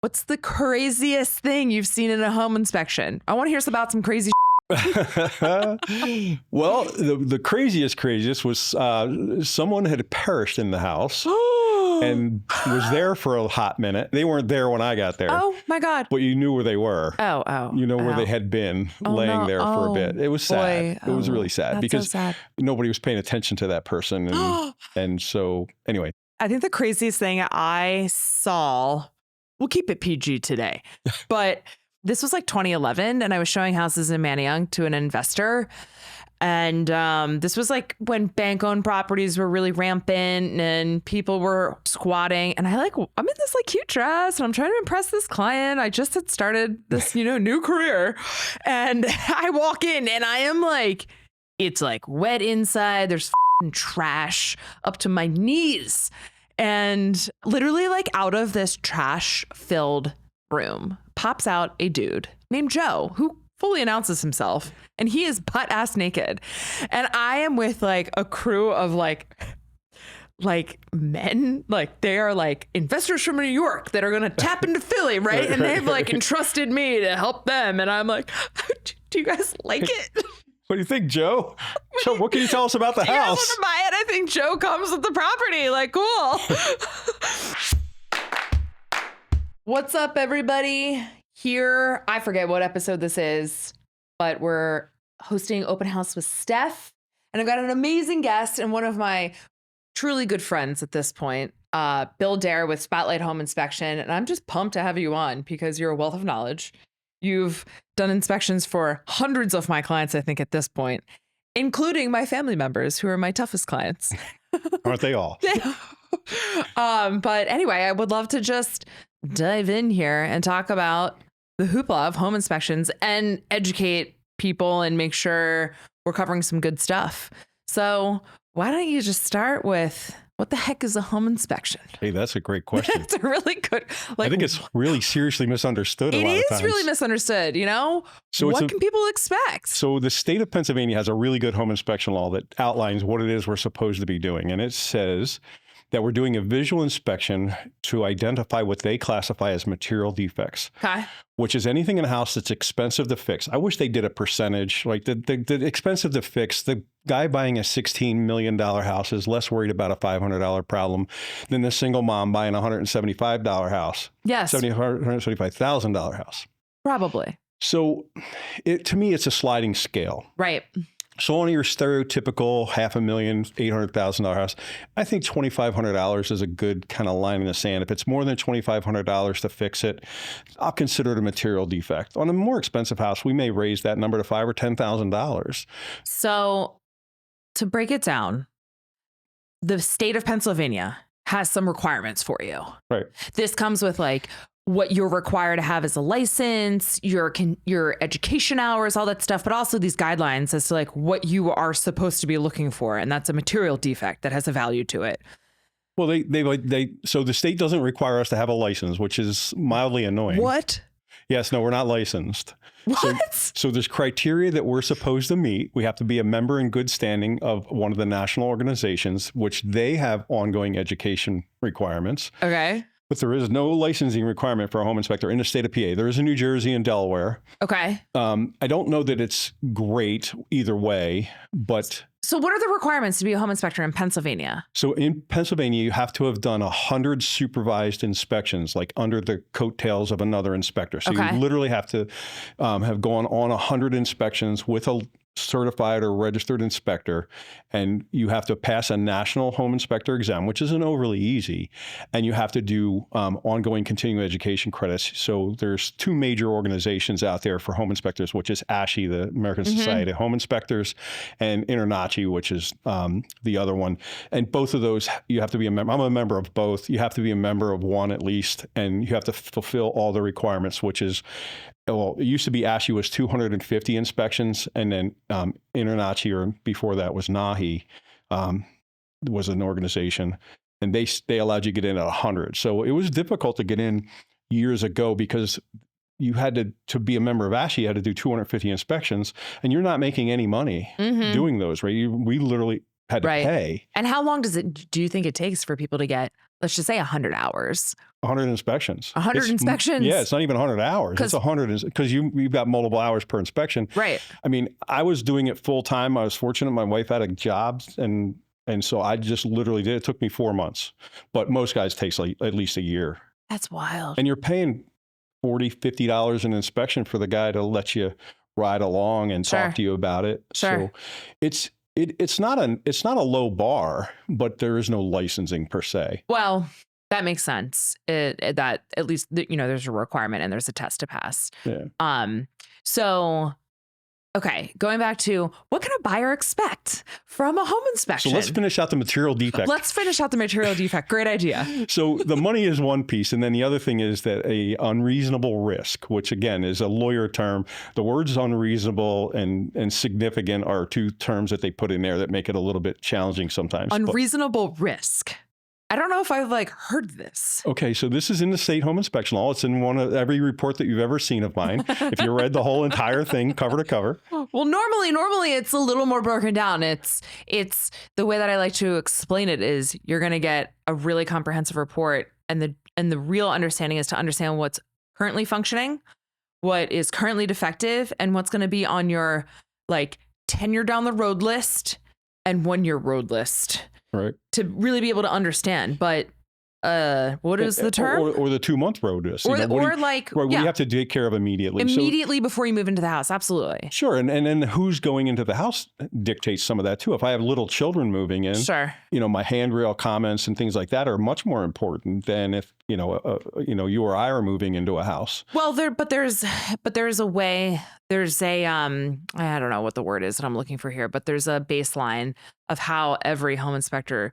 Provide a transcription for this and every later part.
What's the craziest thing you've seen in a home inspection? I want to hear about some crazy Well, the craziest was someone had perished in the house and was there for a hot minute. They weren't there when I got there. Oh my God. But you knew where they were. You know where they had been laying there for a bit. It was sad. It was really sad because nobody was paying attention to that person. And so anyway. I think the craziest thing I saw, we'll keep it PG today, but this was like 2011 and I was showing houses in Manayunk to an investor. And this was like when bank-owned properties were really rampant and people were squatting. And I'm in this like cute dress and I'm trying to impress this client. I just had started this, new career. And I walk in and I am like, it's like wet inside. There's trash up to my knees. And literally like out of this trash-filled room pops out a dude named Joe who fully announces himself and he is butt ass naked. And I am with like a crew of like men, like they are like investors from New York that are going to tap into Philly. Right. And they've like entrusted me to help them. And I'm like, do you guys like it? What do you think, Joe? So what can you tell us about the house? You guys want to buy it? I think Joe comes with the property. Like, cool. What's up, everybody? Here, I forget what episode this is, but we're hosting Open House with Steph. And I've got an amazing guest and one of my truly good friends at this point, Bill Dare with Spotlight Home Inspection. And I'm just pumped to have you on because you're a wealth of knowledge. You've done inspections for hundreds of my clients, I think, at this point, including my family members who are my toughest clients. Aren't they all? But anyway, I would love to just dive in here and talk about the hoopla of home inspections and educate people and make sure we're covering some good stuff. So why don't you just start with what the heck is a home inspection? Hey, that's a great question. It's a really good. I think it's really seriously misunderstood a lot of times. It is really misunderstood, So what can people expect? So the state of Pennsylvania has a really good home inspection law that outlines what it is we're supposed to be doing. And it says that we're doing a visual inspection to identify what they classify as material defects, which is anything in a house that's expensive to fix. I wish they did a percentage, like the expensive to fix. The guy buying a $16 million house is less worried about a $500 problem than the single mom buying a $175 house. Yes. $175,000 house. Probably. So to me, it's a sliding scale. Right. So on your stereotypical $500,000, $800,000 house, I think $2,500 is a good kind of line in the sand. If it's more than $2,500 to fix it, I'll consider it a material defect. On a more expensive house, we may raise that number to $5,000 or $10,000. So to break it down, the state of Pennsylvania has some requirements for you. Right. This comes with like what you're required to have as a license, your education hours, all that stuff, but also these guidelines as to like what you are supposed to be looking for. And that's a material defect that has a value to it. Well, so the state doesn't require us to have a license, which is mildly annoying. What? Yes, no, we're not licensed. What? So there's criteria that we're supposed to meet. We have to be a member in good standing of one of the national organizations, which they have ongoing education requirements. Okay. But there is no licensing requirement for a home inspector in the state of PA. There is in New Jersey and Delaware. Okay. I don't know that it's great either way, but... So what are the requirements to be a home inspector in Pennsylvania? So in Pennsylvania, you have to have done 100 supervised inspections, like under the coattails of another inspector. So you literally have to have gone on 100 inspections with a certified or registered inspector, and you have to pass a national home inspector exam, which isn't overly easy, and you have to do ongoing continuing education credits. So there's two major organizations out there for home inspectors, which is ASHI, the American Society of Home Inspectors, and INTERNACHI, which is the other one. And both of those, you have to be a member. I'm a member of both. You have to be a member of one at least, and you have to fulfill all the requirements, which is, well, it used to be ASHI was 250 inspections, and then INTERNACHI, or before that was NAHI, was an organization, and they allowed you to get in at 100. So it was difficult to get in years ago because you had to be a member of ASHI, you had to do 250 inspections, and you're not making any money doing those, right? We literally had to pay. And how long do you think it takes for people to get, let's just say 100 hours? 100 inspections. 100 inspections? Yeah, it's not even 100 hours. It's 100 because you've got multiple hours per inspection. Right. I mean, I was doing it full time. I was fortunate. My wife had a job and so I just literally did it. It took me 4 months, but most guys takes like at least a year. That's wild. And you're paying $40, $50 an inspection for the guy to let you ride along and talk to you about it. Sure. So it's not a low bar, but there is no licensing per se. Well, that makes sense. That at least, there's a requirement and there's a test to pass. Yeah. So, okay, going back to what can a buyer expect from a home inspection? So let's finish out the material defect. Great idea. So the money is one piece. And then the other thing is that a unreasonable risk, which again is a lawyer term. The words unreasonable and significant are two terms that they put in there that make it a little bit challenging sometimes. Unreasonable risk. I don't know if I've heard this. Okay, so this is in the state home inspection law. It's in every report that you've ever seen of mine. If you read the whole entire thing cover to cover. Well, normally it's a little more broken down. It's the way that I like to explain it is you're going to get a really comprehensive report, and the real understanding is to understand what's currently functioning, what is currently defective, and what's going to be on your 10-year down the road list and 1-year road list. Right. To really be able to understand. But what is the term? Or the 2-month road list. What do you have to take care of immediately. Immediately before you move into the house. Absolutely. Sure. And then who's going into the house dictates some of that too. If I have little children moving in, sure. My handrail comments and things like that are much more important than if, you or I are moving into a house. Well, there's a way, there's a, I don't know what the word is that I'm looking for here, but there's a baseline of how every home inspector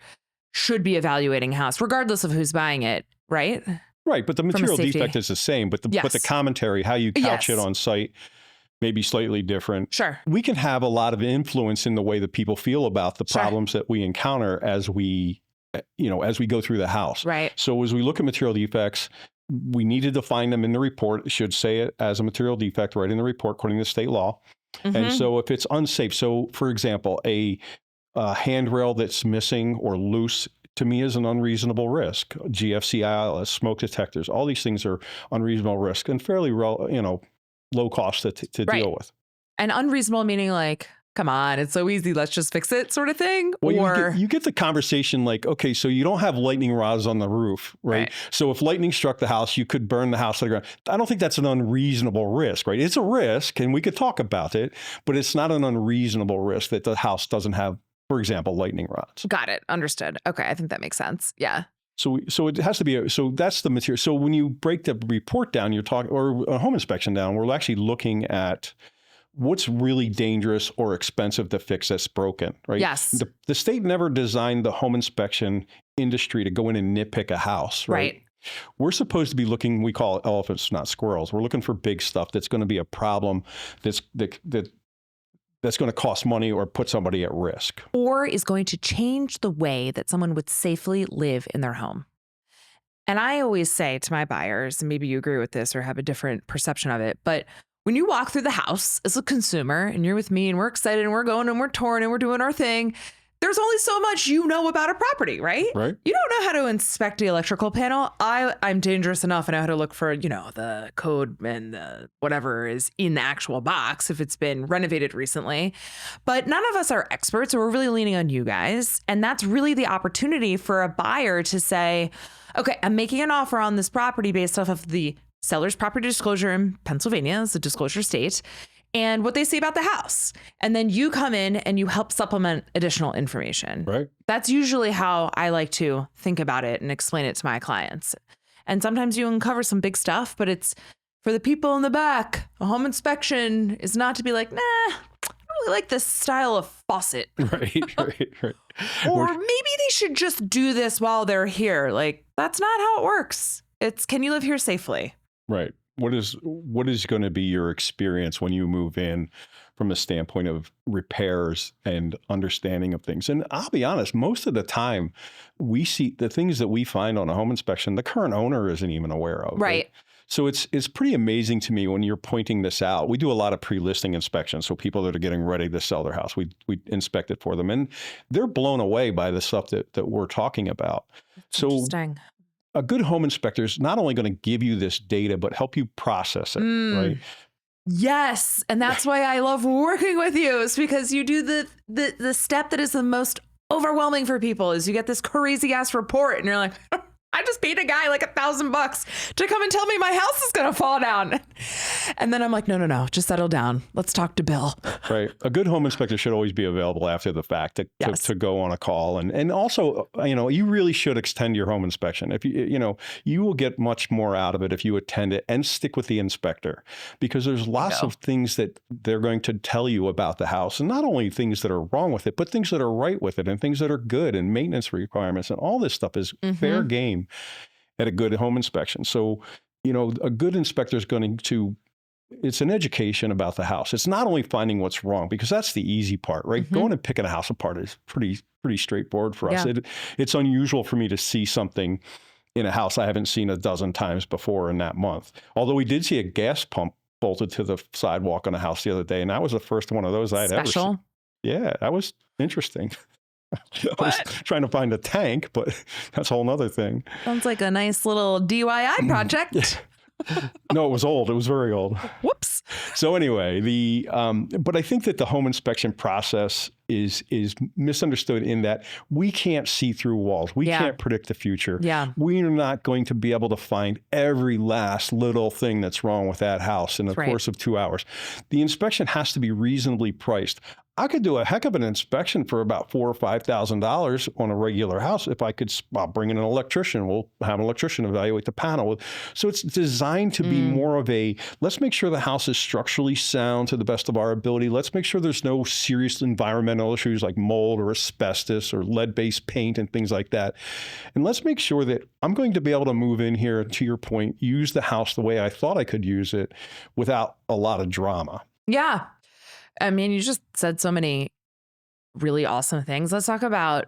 should be evaluating a house, regardless of who's buying it, right? Right, but the material defect is the same, but the commentary, how you couch it on site, may be slightly different. Sure. We can have a lot of influence in the way that people feel about the problems that we encounter as we go through the house. Right. So as we look at material defects, we need to define them in the report. It should say it as a material defect right in the report, according to state law. Mm-hmm. And so if it's unsafe, so for example, a handrail that's missing or loose, to me is an unreasonable risk. GFC ILS, smoke detectors, all these things are unreasonable risk and fairly low cost to deal with. And unreasonable meaning come on, it's so easy, let's just fix it sort of thing? Well, you get the conversation okay, so you don't have lightning rods on the roof, right? So if lightning struck the house, you could burn the house to the ground. I don't think that's an unreasonable risk, right? It's a risk, and we could talk about it, but it's not an unreasonable risk that the house doesn't have, for example, lightning rods. Got it. Understood. Okay, I think that makes sense. Yeah. So it has to be, so that's the material. So when you break the report down, or a home inspection down, we're actually looking at what's really dangerous or expensive to fix that's broken, right? Yes. The state never designed the home inspection industry to go in and nitpick a house, right? We're supposed to be looking, we call it elephants, not squirrels. We're looking for big stuff that's going to be a problem that's going to cost money or put somebody at risk. Or is going to change the way that someone would safely live in their home. And I always say to my buyers, and maybe you agree with this or have a different perception of it, but when you walk through the house as a consumer and you're with me and we're excited and we're going and we're touring and we're doing our thing, there's only so much you know about a property, right? Right. You don't know how to inspect the electrical panel. I'm dangerous enough. I know how to look for, the code and the whatever is in the actual box if it's been renovated recently. But none of us are experts, so we're really leaning on you guys. And that's really the opportunity for a buyer to say, okay, I'm making an offer on this property based off of the seller's property disclosure in Pennsylvania, it's a disclosure state, and what they say about the house. And then you come in and you help supplement additional information. Right. That's usually how I like to think about it and explain it to my clients. And sometimes you uncover some big stuff, but it's for the people in the back. A home inspection is not to be like, nah, I don't really like this style of faucet. Right. Or maybe they should just do this while they're here. That's not how it works. It's, can you live here safely? Right. What is going to be your experience when you move in from a standpoint of repairs and understanding of things? And I'll be honest, most of the time we see the things that we find on a home inspection, the current owner isn't even aware of. Right. So it's pretty amazing to me when you're pointing this out. We do a lot of pre-listing inspections. So people that are getting ready to sell their house, we inspect it for them. And they're blown away by the stuff that we're talking about. That's So interesting. a good home inspector is not only going to give you this data, but help you process it, right? Yes. And that's why I love working with you, is because you do the step that is the most overwhelming for people. Is you get this crazy ass report and you're like, I just paid a guy like $1,000 to come and tell me my house is going to fall down. And then I'm like, no, just settle down. Let's talk to Bill. Right. A good home inspector should always be available after the fact to go on a call. And also, you really should extend your home inspection. If you will get much more out of it if you attend it and stick with the inspector, because there's lots of things that they're going to tell you about the house, and not only things that are wrong with it, but things that are right with it and things that are good and maintenance requirements. And all this stuff is fair game at a good home inspection. So, a good inspector is going to, it's an education about the house. It's not only finding what's wrong, because that's the easy part, right? Going and picking a house apart is pretty straightforward for us. It's unusual for me to see something in a house I haven't seen a dozen times before in that month. Although we did see a gas pump bolted to the sidewalk on a house the other day, and that was the first one of those I'd ever seen. Yeah, that was interesting. I was trying to find a tank, but that's a whole nother thing. Sounds like a nice little DIY project. No, it was old. It was very old. Whoops. So anyway, but I think that the home inspection process is misunderstood in that we can't see through walls. We can't predict the future. Yeah. We are not going to be able to find every last little thing that's wrong with that house in the course of 2 hours. The inspection has to be reasonably priced. I could do a heck of an inspection for about $4,000 or $5,000 on a regular house if I could. I'll bring in an electrician. We'll have an electrician evaluate the panel. So it's designed to be more of a, let's make sure the house is structurally sound to the best of our ability. Let's make sure there's no serious environmental issues like mold or asbestos or lead-based paint and things like that. And let's make sure that I'm going to be able to move in here, to your point, use the house the way I thought I could use it without a lot of drama. Yeah. I mean, you just said so many really awesome things. Let's talk about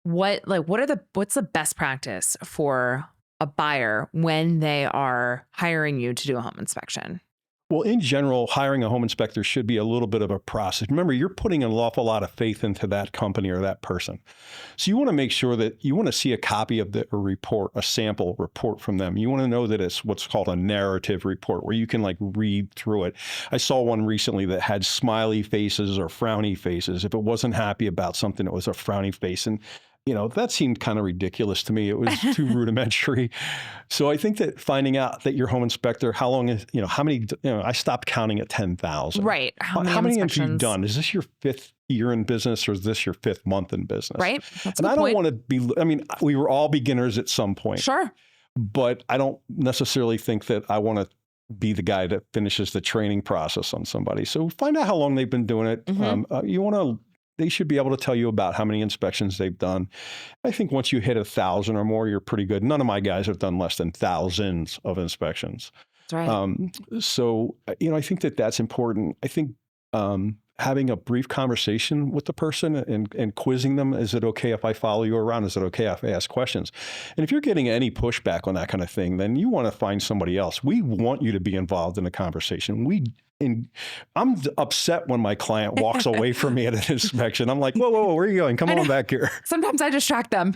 what's the best practice for a buyer when they are hiring you to do a home inspection? Well, in general, hiring a home inspector should be a little bit of a process. Remember, you're putting an awful lot of faith into that company or that person. So you want to make sure that you want to see a copy of a report, a sample report from them. You want to know that it's what's called a narrative report, where you can read through it. I saw one recently that had smiley faces or frowny faces. If it wasn't happy about something, it was a frowny face. And that seemed kind of ridiculous to me. It was too rudimentary. So I think that finding out that your home inspector, how long is, how many, I stopped counting at 10,000. Right. How many have you done? Is this your 5th year in business, or is this your 5th month in business? Right. That's and I don't want to be, we were all beginners at some point. Sure. But I don't necessarily think that I want to be the guy that finishes the training process on somebody. So find out how long they've been doing it. They should be able to tell you about how many inspections they've done. I think once you hit 1,000 or more, you're pretty good. None of my guys have done less than thousands of inspections. That's right. So, I think that that's important. I think having a brief conversation with the person and quizzing them, is it okay if I follow you around? Is it okay if I ask questions? And if you're getting any pushback on that kind of thing, then you want to find somebody else. We want you to be involved in the conversation. I'm upset when my client walks away from me at an inspection. I'm like, whoa, where are you going? Come on back here. Sometimes I distract them.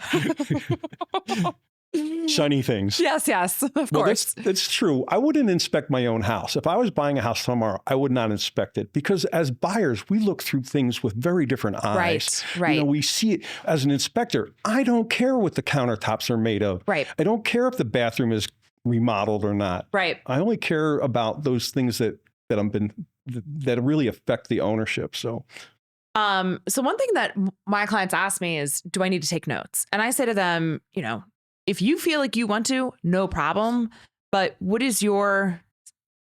Shiny things. Yes, of course. That's true. I wouldn't inspect my own house. If I was buying a house tomorrow, I would not inspect it, because as buyers, we look through things with very different eyes. Right. We see it. As an inspector, I don't care what the countertops are made of. Right. I don't care if the bathroom is remodeled or not. Right. I only care about those things that really affect the ownership. So one thing that my clients ask me is, do I need to take notes? And I say to them, if you feel like you want to, no problem. But what is your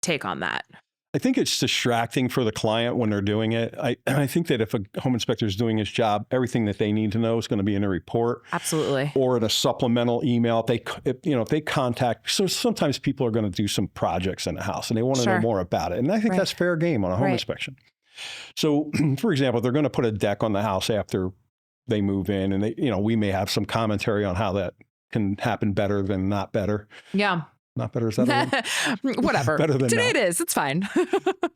take on that? I think it's distracting for the client when they're doing it. I think that if a home inspector is doing his job, everything that they need to know is going to be in a report. Absolutely. Or in a supplemental email. If they contact, so sometimes people are going to do some projects in the house and they want to know more about it. And I think that's fair game on a home inspection. So for example, they're going to put a deck on the house after they move in, and we may have some commentary on how that can happen better than not better. Yeah. Not better. Is that a word? Whatever. Better than Today not. it is. It's fine.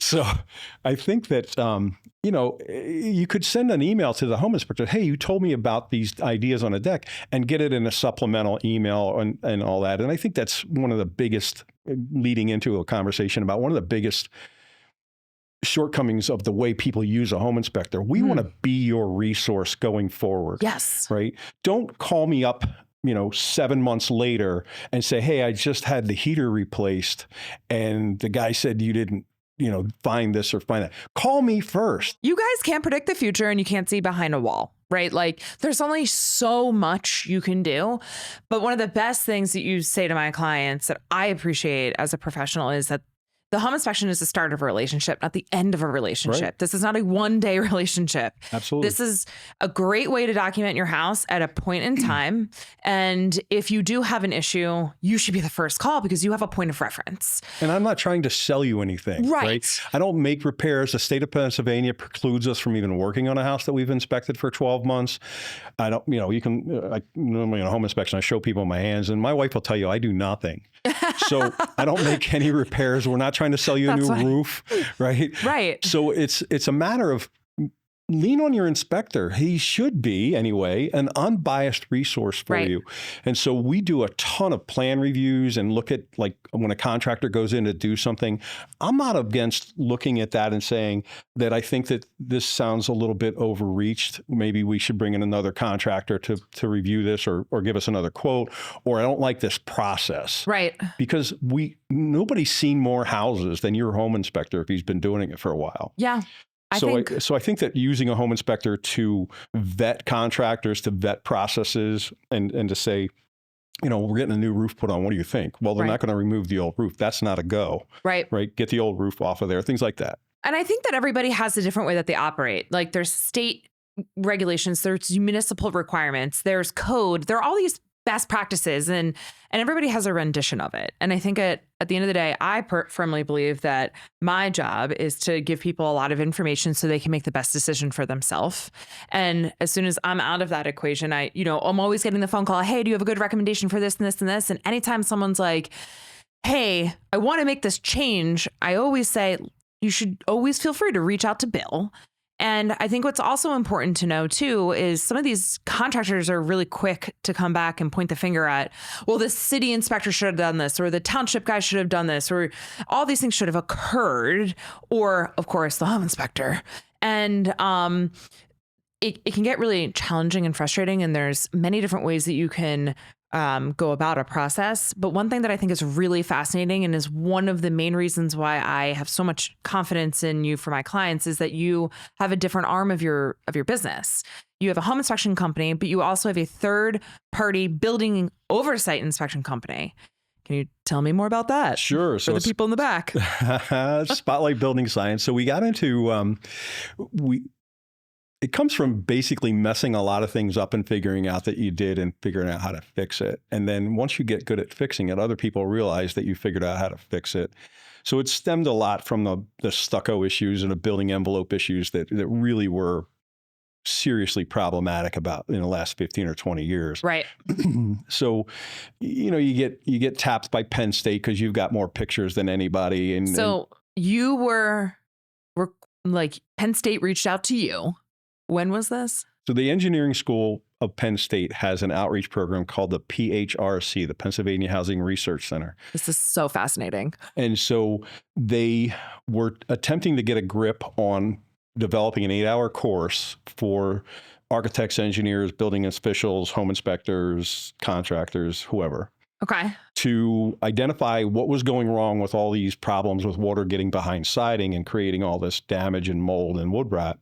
So I think that, you could send an email to the home inspector. Hey, you told me about these ideas on a deck, and get it in a supplemental email and all that. And I think that's one of the biggest, leading into a conversation about one of the biggest shortcomings of the way people use a home inspector. We want to be your resource going forward. Yes. Right? Don't call me up 7 months later and say, hey, I just had the heater replaced and the guy said you didn't, find this or find that. Call me first. You guys can't predict the future and you can't see behind a wall, right? Like there's only so much you can do. But one of the best things that you say to my clients that I appreciate as a professional is that the home inspection is the start of a relationship, not the end of a relationship. Right. This is not a one-day relationship. Absolutely. This is a great way to document your house at a point in time. And if you do have an issue, you should be the first call because you have a point of reference. And I'm not trying to sell you anything. Right. I don't make repairs. The state of Pennsylvania precludes us from even working on a house that we've inspected for 12 months. I don't, you can, normally in a home inspection, I show people my hands, and my wife will tell you I do nothing. So I don't make any repairs. We're not trying to sell you a new roof, right? Right. So it's a matter of lean on your inspector. He should be, anyway, an unbiased resource for you. And so we do a ton of plan reviews and look at, like, when a contractor goes in to do something, I'm not against looking at that and saying that I think that this sounds a little bit overreached. Maybe we should bring in another contractor to review this or give us another quote, or I don't like this process. Right. Because nobody's seen more houses than your home inspector if he's been doing it for a while. Yeah. I think that using a home inspector to vet contractors, to vet processes, and to say, we're getting a new roof put on. What do you think? Well, they're not going to remove the old roof. That's not a go. Right. Get the old roof off of there. Things like that. And I think that everybody has a different way that they operate. Like there's state regulations, there's municipal requirements, there's code. There are all these best practices and everybody has a rendition of it. And I think at the end of the day, I firmly believe that my job is to give people a lot of information so they can make the best decision for themselves. And as soon as I'm out of that equation, I'm always getting the phone call, hey, do you have a good recommendation for this and this and this? And anytime someone's like, hey, I want to make this change, I always say, you should always feel free to reach out to Bill. And I think what's also important to know, too, is some of these contractors are really quick to come back and point the finger at, well, the city inspector should have done this, or the township guy should have done this, or all these things should have occurred, or, of course, the home inspector. And it can get really challenging and frustrating. And there's many different ways that you can go about a process. But one thing that I think is really fascinating and is one of the main reasons why I have so much confidence in you for my clients is that you have a different arm of your business. You have a home inspection company, but you also have a third party building oversight inspection company. Can you tell me more about that? Sure. For the people in the back. Spotlight Building Science. So we got into, it comes from basically messing a lot of things up and figuring out that you did and figuring out how to fix it. And then once you get good at fixing it, other people realize that you figured out how to fix it. So it stemmed a lot from the stucco issues and the building envelope issues that really were seriously problematic about in the last 15 or 20 years. Right. So, you get tapped by Penn State because you've got more pictures than anybody. And you were like, Penn State reached out to you. When was this? So the engineering school of Penn State has an outreach program called the PHRC, the Pennsylvania Housing Research Center. This is so fascinating. And so they were attempting to get a grip on developing an 8-hour course for architects, engineers, building officials, home inspectors, contractors, whoever. Okay. To identify what was going wrong with all these problems with water getting behind siding and creating all this damage and mold and wood rot.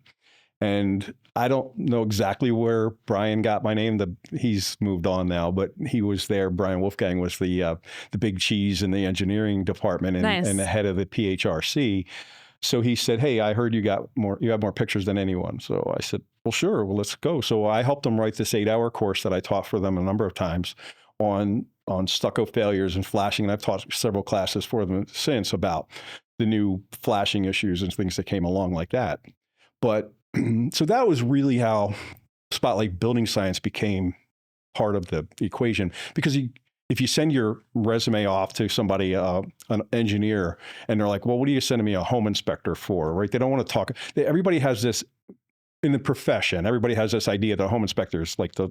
And I don't know exactly where Brian got my name. He's moved on now, but he was there. Brian Wolfgang was the big cheese in the engineering department and the head of the PHRC. So he said, "Hey, I heard you have more pictures than anyone." So I said, "Well, sure. Well, let's go." So I helped them write this 8-hour course that I taught for them a number of times on stucco failures and flashing. And I've taught several classes for them since about the new flashing issues and things that came along like that. But so that was really how Spotlight Building Science became part of the equation, because if you send your resume off to somebody, an engineer, and they're like, well, what are you sending me a home inspector for, right? They don't want to talk. Everybody has this, in the profession, everybody has this idea that home inspector is like the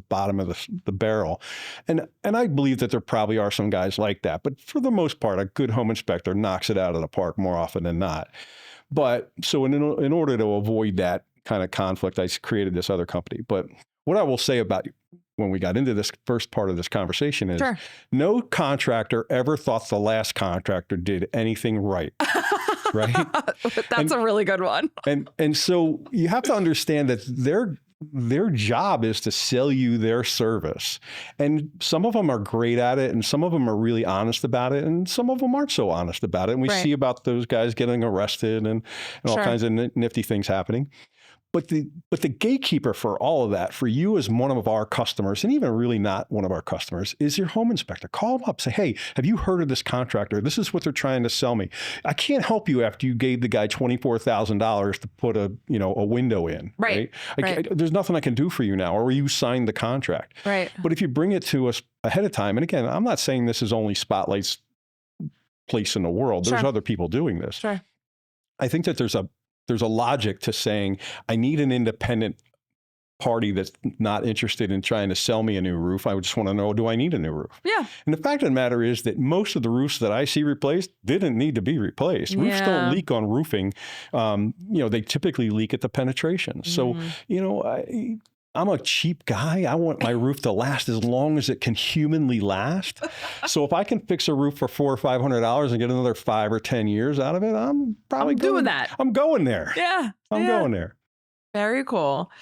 bottom of the barrel. And I believe that there probably are some guys like that. But for the most part, a good home inspector knocks it out of the park more often than not. But so in order to avoid that kind of conflict, I created this other company. But what I will say about when we got into this first part of this conversation is no contractor ever thought the last contractor did anything right. Right? That's a really good one. And so you have to understand that their job is to sell you their service. And some of them are great at it, and some of them are really honest about it, and some of them aren't so honest about it. And we see about those guys getting arrested and all kinds of nifty things happening. But the gatekeeper for all of that, for you as one of our customers, and even really not one of our customers, is your home inspector. Call them up, say, hey, have you heard of this contractor? This is what they're trying to sell me. I can't help you after you gave the guy $24,000 to put a window in. Right. There's nothing I can do for you now, or you signed the contract. Right. But if you bring it to us ahead of time, and again, I'm not saying this is only Spotlight's place in the world. There's other people doing this. Sure. I think that there's a logic to saying, I need an independent party that's not interested in trying to sell me a new roof. I just want to know, do I need a new roof? Yeah. And the fact of the matter is that most of the roofs that I see replaced didn't need to be replaced. Roofs don't leak on roofing. They typically leak at the penetration. So, I'm a cheap guy. I want my roof to last as long as it can humanly last. So if I can fix a roof for $400 or $500 and get another 5 or 10 years out of it, I'm doing that. I'm going there. Yeah. I'm going there. Very cool.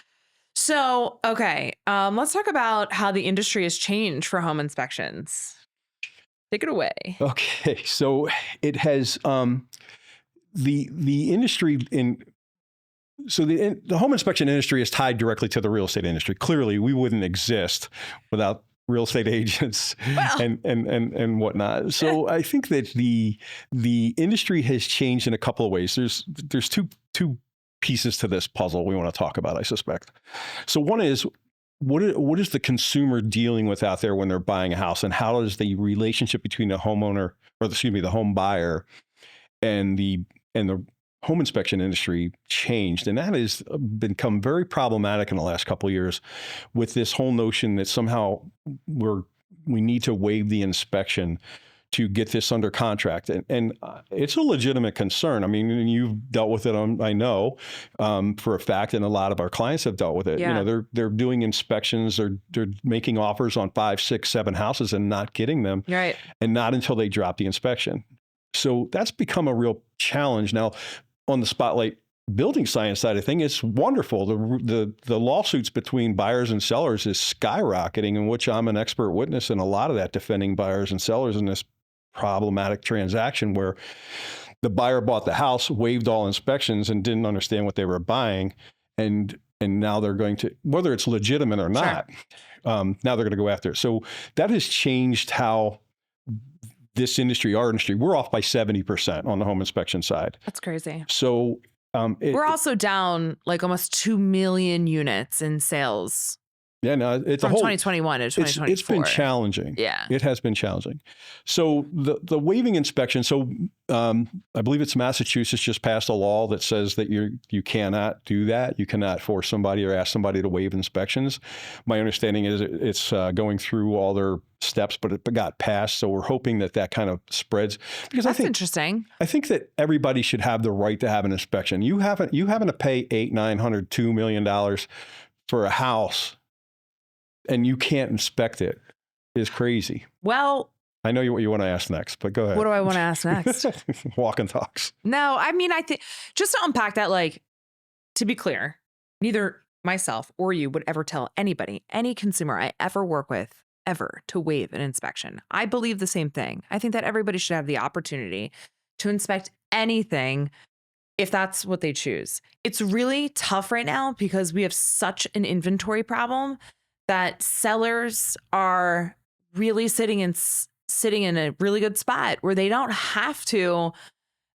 So, okay. Let's talk about how the industry has changed for home inspections. Take it away. Okay. So it has, the industry So the home inspection industry is tied directly to the real estate industry. Clearly, we wouldn't exist without real estate agents and whatnot. So I think that the industry has changed in a couple of ways. There's two pieces to this puzzle we want to talk about, I suspect. So one is, what is the consumer dealing with out there when they're buying a house, and how does the relationship between the homeowner, or the home buyer, and the home inspection industry changed? And that has become very problematic in the last couple of years, with this whole notion that somehow we need to waive the inspection to get this under contract. And it's a legitimate concern. I mean, you've dealt with it, I know, for a fact, and a lot of our clients have dealt with it. Yeah. They're doing inspections, they're making offers on 5, 6, 7 houses and not getting them. Right. And not until they drop the inspection. So that's become a real challenge. Now, on the Spotlight building science side of things, it's wonderful. The lawsuits between buyers and sellers is skyrocketing, in which I'm an expert witness in a lot of that, defending buyers and sellers in this problematic transaction where the buyer bought the house, waived all inspections, and didn't understand what they were buying. And now they're going to, whether it's legitimate or not, now they're going to go after it. So that has changed how this industry, our industry, we're off by 70% on the home inspection side. That's crazy. So we're also down like almost 2 million units in sales. Yeah, no, it's from 2021 to 2024. It's been challenging. Yeah, it has been challenging. So the waiving inspection. So I believe it's Massachusetts just passed a law that says that you cannot do that. You cannot force somebody or ask somebody to waive inspections. My understanding is it's going through all their steps, but it got passed. So we're hoping that kind of spreads, because that's interesting. I think that everybody should have the right to have an inspection. You having to pay $800, $900, $2 million for a house, and you can't inspect it, is crazy. Well, I know what you want to ask next, but go ahead. What do I want to ask next? Walk and talks. No, I mean, I think just to unpack that, like, to be clear, neither myself or you would ever tell anybody, any consumer I ever work with, ever to waive an inspection. I believe the same thing. I think that everybody should have the opportunity to inspect anything if that's what they choose. It's really tough right now because we have such an inventory problem that sellers are really sitting in a really good spot where they don't have to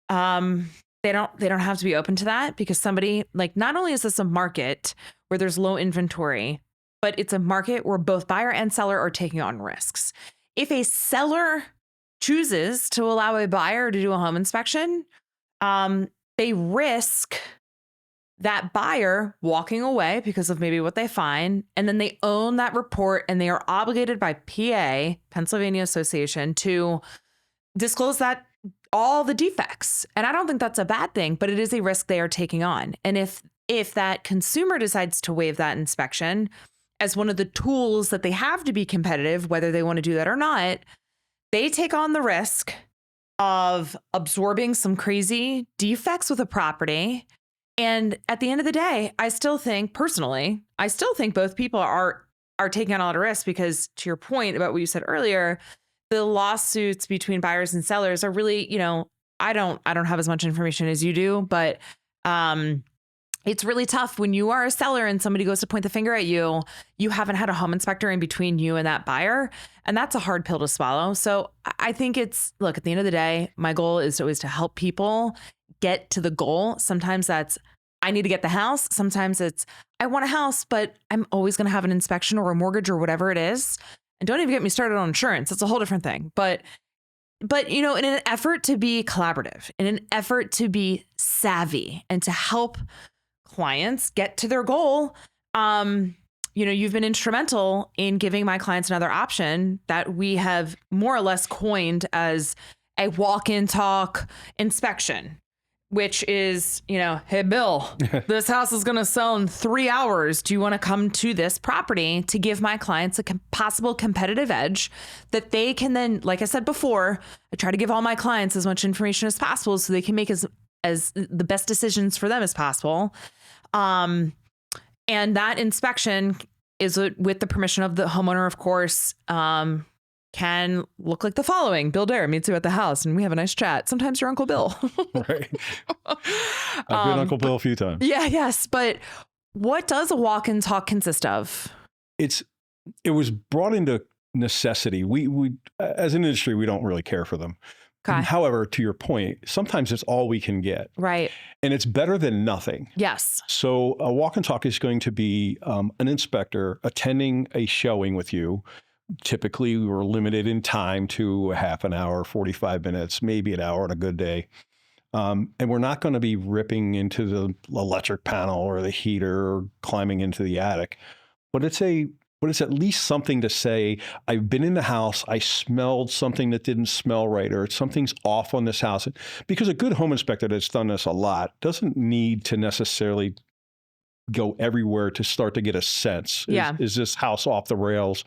they don't have to be open to that, because somebody, like, not only is this a market where there's low inventory, but it's a market where both buyer and seller are taking on risks. if a seller chooses to allow a buyer to do a home inspection, they risk that buyer walking away because of maybe what they find. And then they own that report and they are obligated by PA, Pennsylvania Association, to disclose that all the defects. And I don't think that's a bad thing, but it is a risk they are taking on. And if that consumer decides to waive that inspection as one of the tools that they have to be competitive, whether they want to do that or not, they take on the risk of absorbing some crazy defects with a property. And at the end of the day, I still think both people are taking on a lot of risk because, to your point about what you said earlier, the lawsuits between buyers and sellers are really, I don't have as much information as you do, but it's really tough when you are a seller and somebody goes to point the finger at you. You haven't had a home inspector in between you and that buyer. And that's a hard pill to swallow. So I think look, at the end of the day, my goal is always to help people get to the goal. Sometimes that's, I need to get the house. Sometimes it's, I want a house, but I'm always going to have an inspection or a mortgage or whatever it is. And don't even get me started on insurance. That's a whole different thing. But in an effort to be collaborative, in an effort to be savvy and to help clients get to their goal, you've been instrumental in giving my clients another option that we have more or less coined as a walk-in talk inspection, which is, hey, Bill, this house is going to sell in 3 hours. Do you want to come to this property to give my clients a possible competitive edge that they can then, like I said before, I try to give all my clients as much information as possible so they can make as the best decisions for them as possible. And that inspection is with the permission of the homeowner, of course, can look like the following. Bill Dare meets you at the house and we have a nice chat. Sometimes you're Uncle Bill. Right. I've been Uncle Bill a few times. Yeah, yes. But what does a walk-in talk consist of? It was brought into necessity. We as an industry, we don't really care for them. Okay. However, to your point, sometimes it's all we can get. Right. And it's better than nothing. Yes. So a walk and talk is going to be an inspector attending a showing with you. Typically, we were limited in time to a half an hour, 45 minutes, maybe an hour on a good day. And we're not going to be ripping into the electric panel or the heater or climbing into the attic. But it's at least something to say, I've been in the house, I smelled something that didn't smell right, or something's off on this house. Because a good home inspector that's done this a lot doesn't need to necessarily go everywhere to start to get a sense. Is this house off the rails?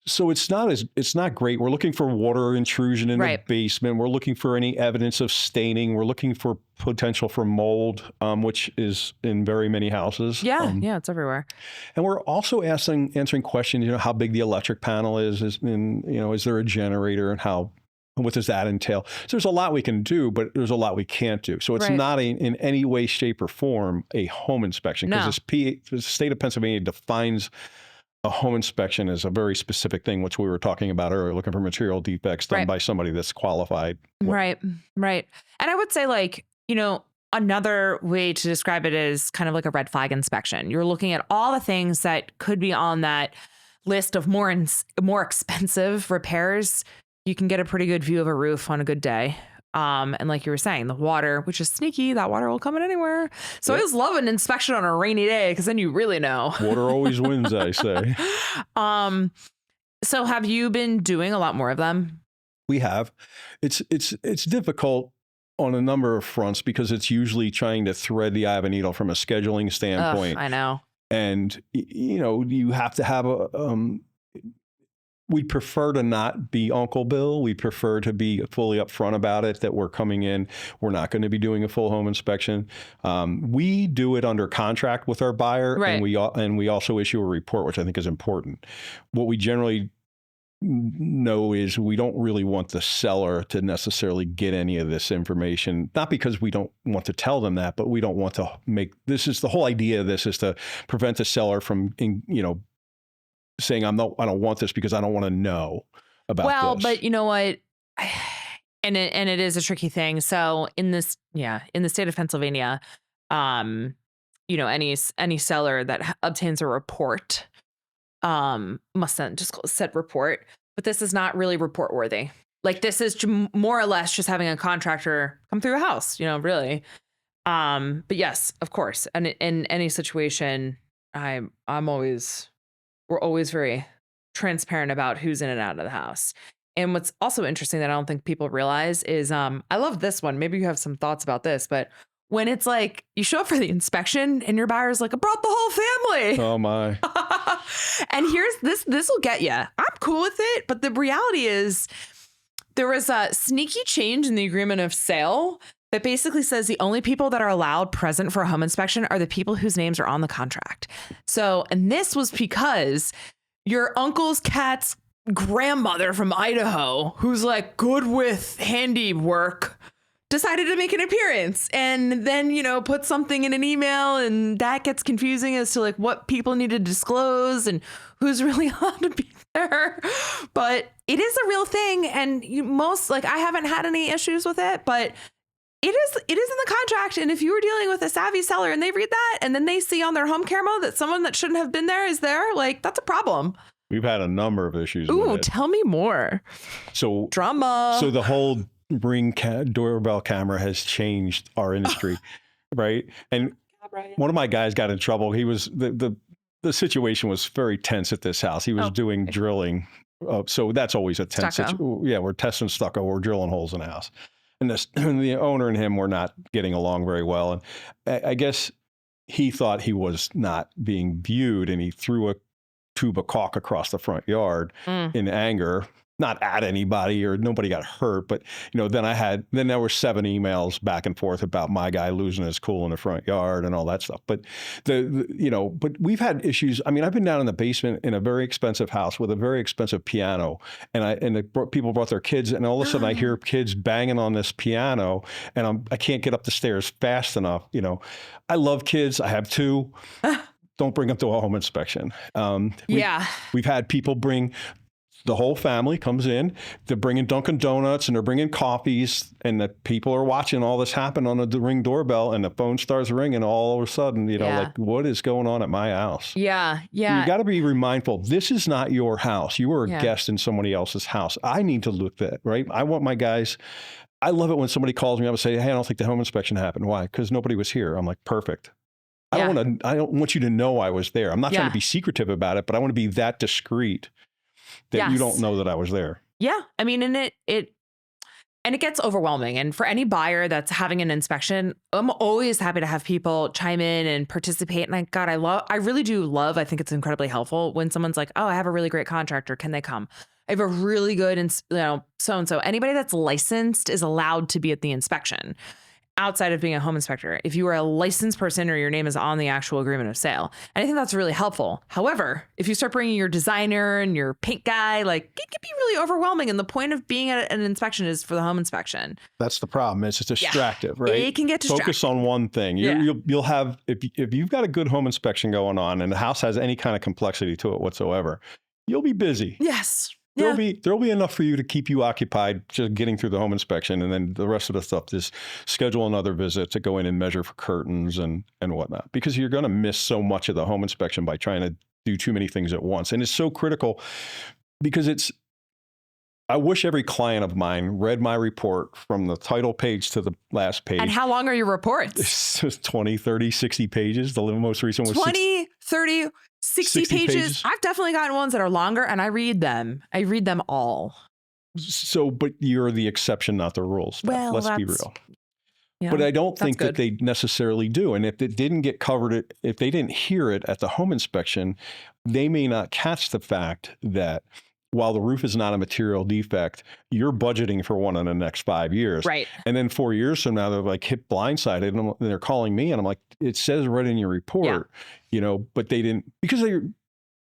So it's not great. We're looking for water intrusion in the basement. We're looking for any evidence of staining. We're looking for potential for mold, which is in very many houses. Yeah, it's everywhere. And we're also answering questions. How big the electric panel is there a generator, and what does that entail? So there's a lot we can do, but there's a lot we can't do. So it's not in any way, shape, or form a home inspection, because the state of Pennsylvania defines a home inspection is a very specific thing, which we were talking about earlier, looking for material defects done by somebody that's qualified. Right. And I would say, another way to describe it is kind of like a red flag inspection. You're looking at all the things that could be on that list of more expensive repairs. You can get a pretty good view of a roof on a good day. And like you were saying, the water, which is sneaky, that water will come in anywhere. So I always love an inspection on a rainy day, because then you really know. Water always wins, I say. So have you been doing a lot more of them? We have. It's difficult on a number of fronts, because it's usually trying to thread the eye of a needle from a scheduling standpoint. I know. And, you have to have we'd prefer to not be Uncle Bill. We'd prefer to be fully upfront about it, that we're coming in. We're not going to be doing a full home inspection. We do it under contract with our buyer, and we also issue a report, which I think is important. What we generally know is we don't really want the seller to necessarily get any of this information, not because we don't want to tell them that, but we don't want to the whole idea of this is to prevent the seller from, saying, I don't want this because I don't want to know about this. Well, but you know what? And it is a tricky thing. So in the state of Pennsylvania, any seller that obtains a report, must send just said report but this is not really report worthy. Like this is more or less just having a contractor come through a house, really. But yes, of course. And in any situation, we're always very transparent about who's in and out of the house. And what's also interesting that I don't think people realize is I love this one. Maybe you have some thoughts about this, but when it's like you show up for the inspection and your buyer's like, I brought the whole family. Oh my. And here's this will get you. I'm cool with it, but the reality is there was a sneaky change in the agreement of sale that basically says the only people that are allowed present for a home inspection are the people whose names are on the contract. So, and this was because your uncle's cat's grandmother from Idaho, who's like good with handiwork, decided to make an appearance and then, put something in an email, and that gets confusing as to like what people need to disclose and who's really allowed to be there. But it is a real thing. And I haven't had any issues with it, but it is in the contract. And if you were dealing with a savvy seller and they read that and then they see on their home camera that someone that shouldn't have been there is there, like that's a problem. We've had a number of issues. Ooh, tell me more. So drama. So the whole Ring doorbell camera has changed our industry, right? And one of my guys got in trouble. He was the situation was very tense at this house. He was doing drilling, so that's always a tense situation. Yeah, we're testing stucco, we're drilling holes in the house, and the owner and him were not getting along very well. And I guess he thought he was not being viewed, and he threw a tube of caulk across the front yard in anger. Not at anybody, or nobody got hurt, but then there were 7 emails back and forth about my guy losing his cool in the front yard and all that stuff. But but we've had issues. I mean, I've been down in the basement in a very expensive house with a very expensive piano, and people brought their kids, and all of a sudden I hear kids banging on this piano, and I can't get up the stairs fast enough. I love kids. I have 2. Don't bring them to a home inspection. We've had people bring. The whole family comes in, they're bringing Dunkin' Donuts and they're bringing coffees, and the people are watching all this happen on the Ring doorbell, and the phone starts ringing all of a sudden, like what is going on at my house? Yeah. You got to be mindful. This is not your house. You are a guest in somebody else's house. I need to look at, right? I want my guys. I love it when somebody calls me up and say, hey, I don't think the home inspection happened. Why? Because nobody was here. I'm like, perfect. I don't want you to know I was there. I'm not trying to be secretive about it, but I want to be that discreet that you don't know that I was there. Yeah. I mean, and it gets overwhelming. And for any buyer that's having an inspection, I'm always happy to have people chime in and participate. And I really do love, I think it's incredibly helpful when someone's like, oh, I have a really great contractor. Can they come? I have a really good, so-and-so. Anybody that's licensed is allowed to be at the inspection. Outside of being a home inspector, if you are a licensed person or your name is on the actual agreement of sale. And I think that's really helpful. However, if you start bringing your designer and your paint guy, like it can be really overwhelming. And the point of being at an inspection is for the home inspection. That's the problem. It's just distractive, right? It can get distracting. Focus on one thing. You'll have, if you've got a good home inspection going on and the house has any kind of complexity to it whatsoever, you'll be busy. Yes. There'll be enough for you to keep you occupied just getting through the home inspection, and then the rest of the stuff, just schedule another visit to go in and measure for curtains and whatnot, because you're going to miss so much of the home inspection by trying to do too many things at once. And it's so critical because I wish every client of mine read my report from the title page to the last page. And how long are your reports? 20, 30, 60 pages. The most recent was 20, 30, 60 pages. I've definitely gotten ones that are longer, and I read them. I read them all. So, but you're the exception, not the rule. Well, let's be real. But I don't think that they necessarily do. And if it didn't get covered, if they didn't hear it at the home inspection, they may not catch the fact that while the roof is not a material defect, you're budgeting for one in the next 5 years. Right. And then 4 years from now, they're like hit blindsided, and they're calling me, and I'm like, it says right in your report, but they didn't, because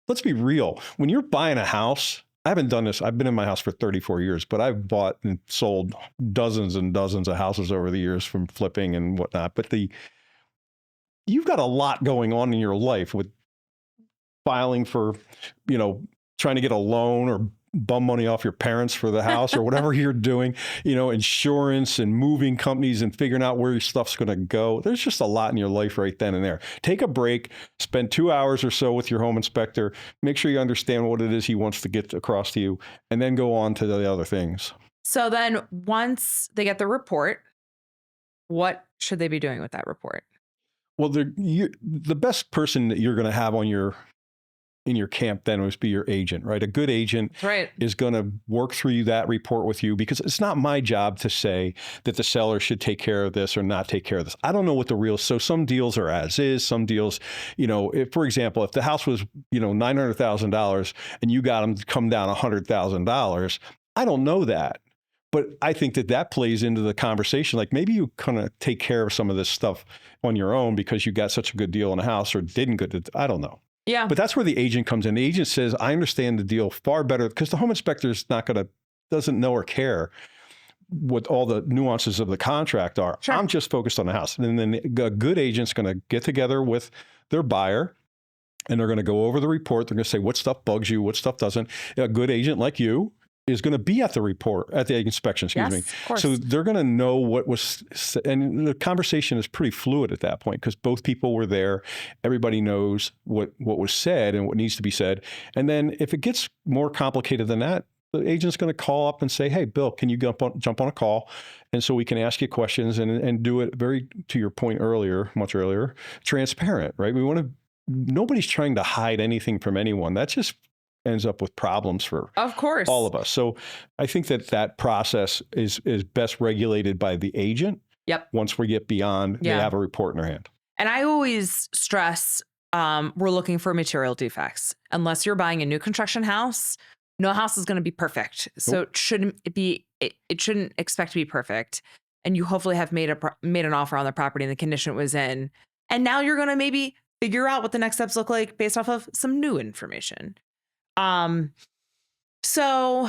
let's be real. When you're buying a house, I haven't done this. I've been in my house for 34 years, but I've bought and sold dozens and dozens of houses over the years from flipping and whatnot. But you've got a lot going on in your life with filing for, trying to get a loan or bum money off your parents for the house or whatever you're doing, insurance and moving companies and figuring out where your stuff's going to go. There's just a lot in your life right then and there. Take a break, spend 2 hours or so with your home inspector, make sure you understand what it is he wants to get across to you, and then go on to the other things. So then once they get the report, what should they be doing with that report? Well, the best person that you're going to have in your camp then must be your agent, right? A good agent is going to work through that report with you, because it's not my job to say that the seller should take care of this or not take care of this. I don't know what the real, so some deals are as is, some deals, if, for example, if the house was, $900,000 and you got them to come down $100,000, I don't know that. But I think that plays into the conversation. Like maybe you kind of take care of some of this stuff on your own because you got such a good deal in a house or didn't good. I don't know. Yeah. But that's where the agent comes in. The agent says, I understand the deal far better, because the home inspector is doesn't know or care what all the nuances of the contract are. Sure. I'm just focused on the house. And then a good agent's going to get together with their buyer and they're going to go over the report. They're going to say what stuff bugs you, what stuff doesn't. A good agent like you is going to be at the inspection, excuse me. Of course. So they're going to know what was, and the conversation is pretty fluid at that point because both people were there. Everybody knows what was said and what needs to be said. And then if it gets more complicated than that, the agent's going to call up and say, hey, Bill, can you jump on a call? And so we can ask you questions and do it very, to your point much earlier, transparent, right? Nobody's trying to hide anything from anyone. That just ends up with problems for all of us. So I think that process is best regulated by the agent. Yep. Once we get beyond, they have a report in their hand. And I always stress, we're looking for material defects. Unless you're buying a new construction house, no house is going to be perfect. So it shouldn't expect to be perfect. And you hopefully have made an offer on the property and the condition it was in. And now you're going to maybe figure out what the next steps look like based off of some new information. So,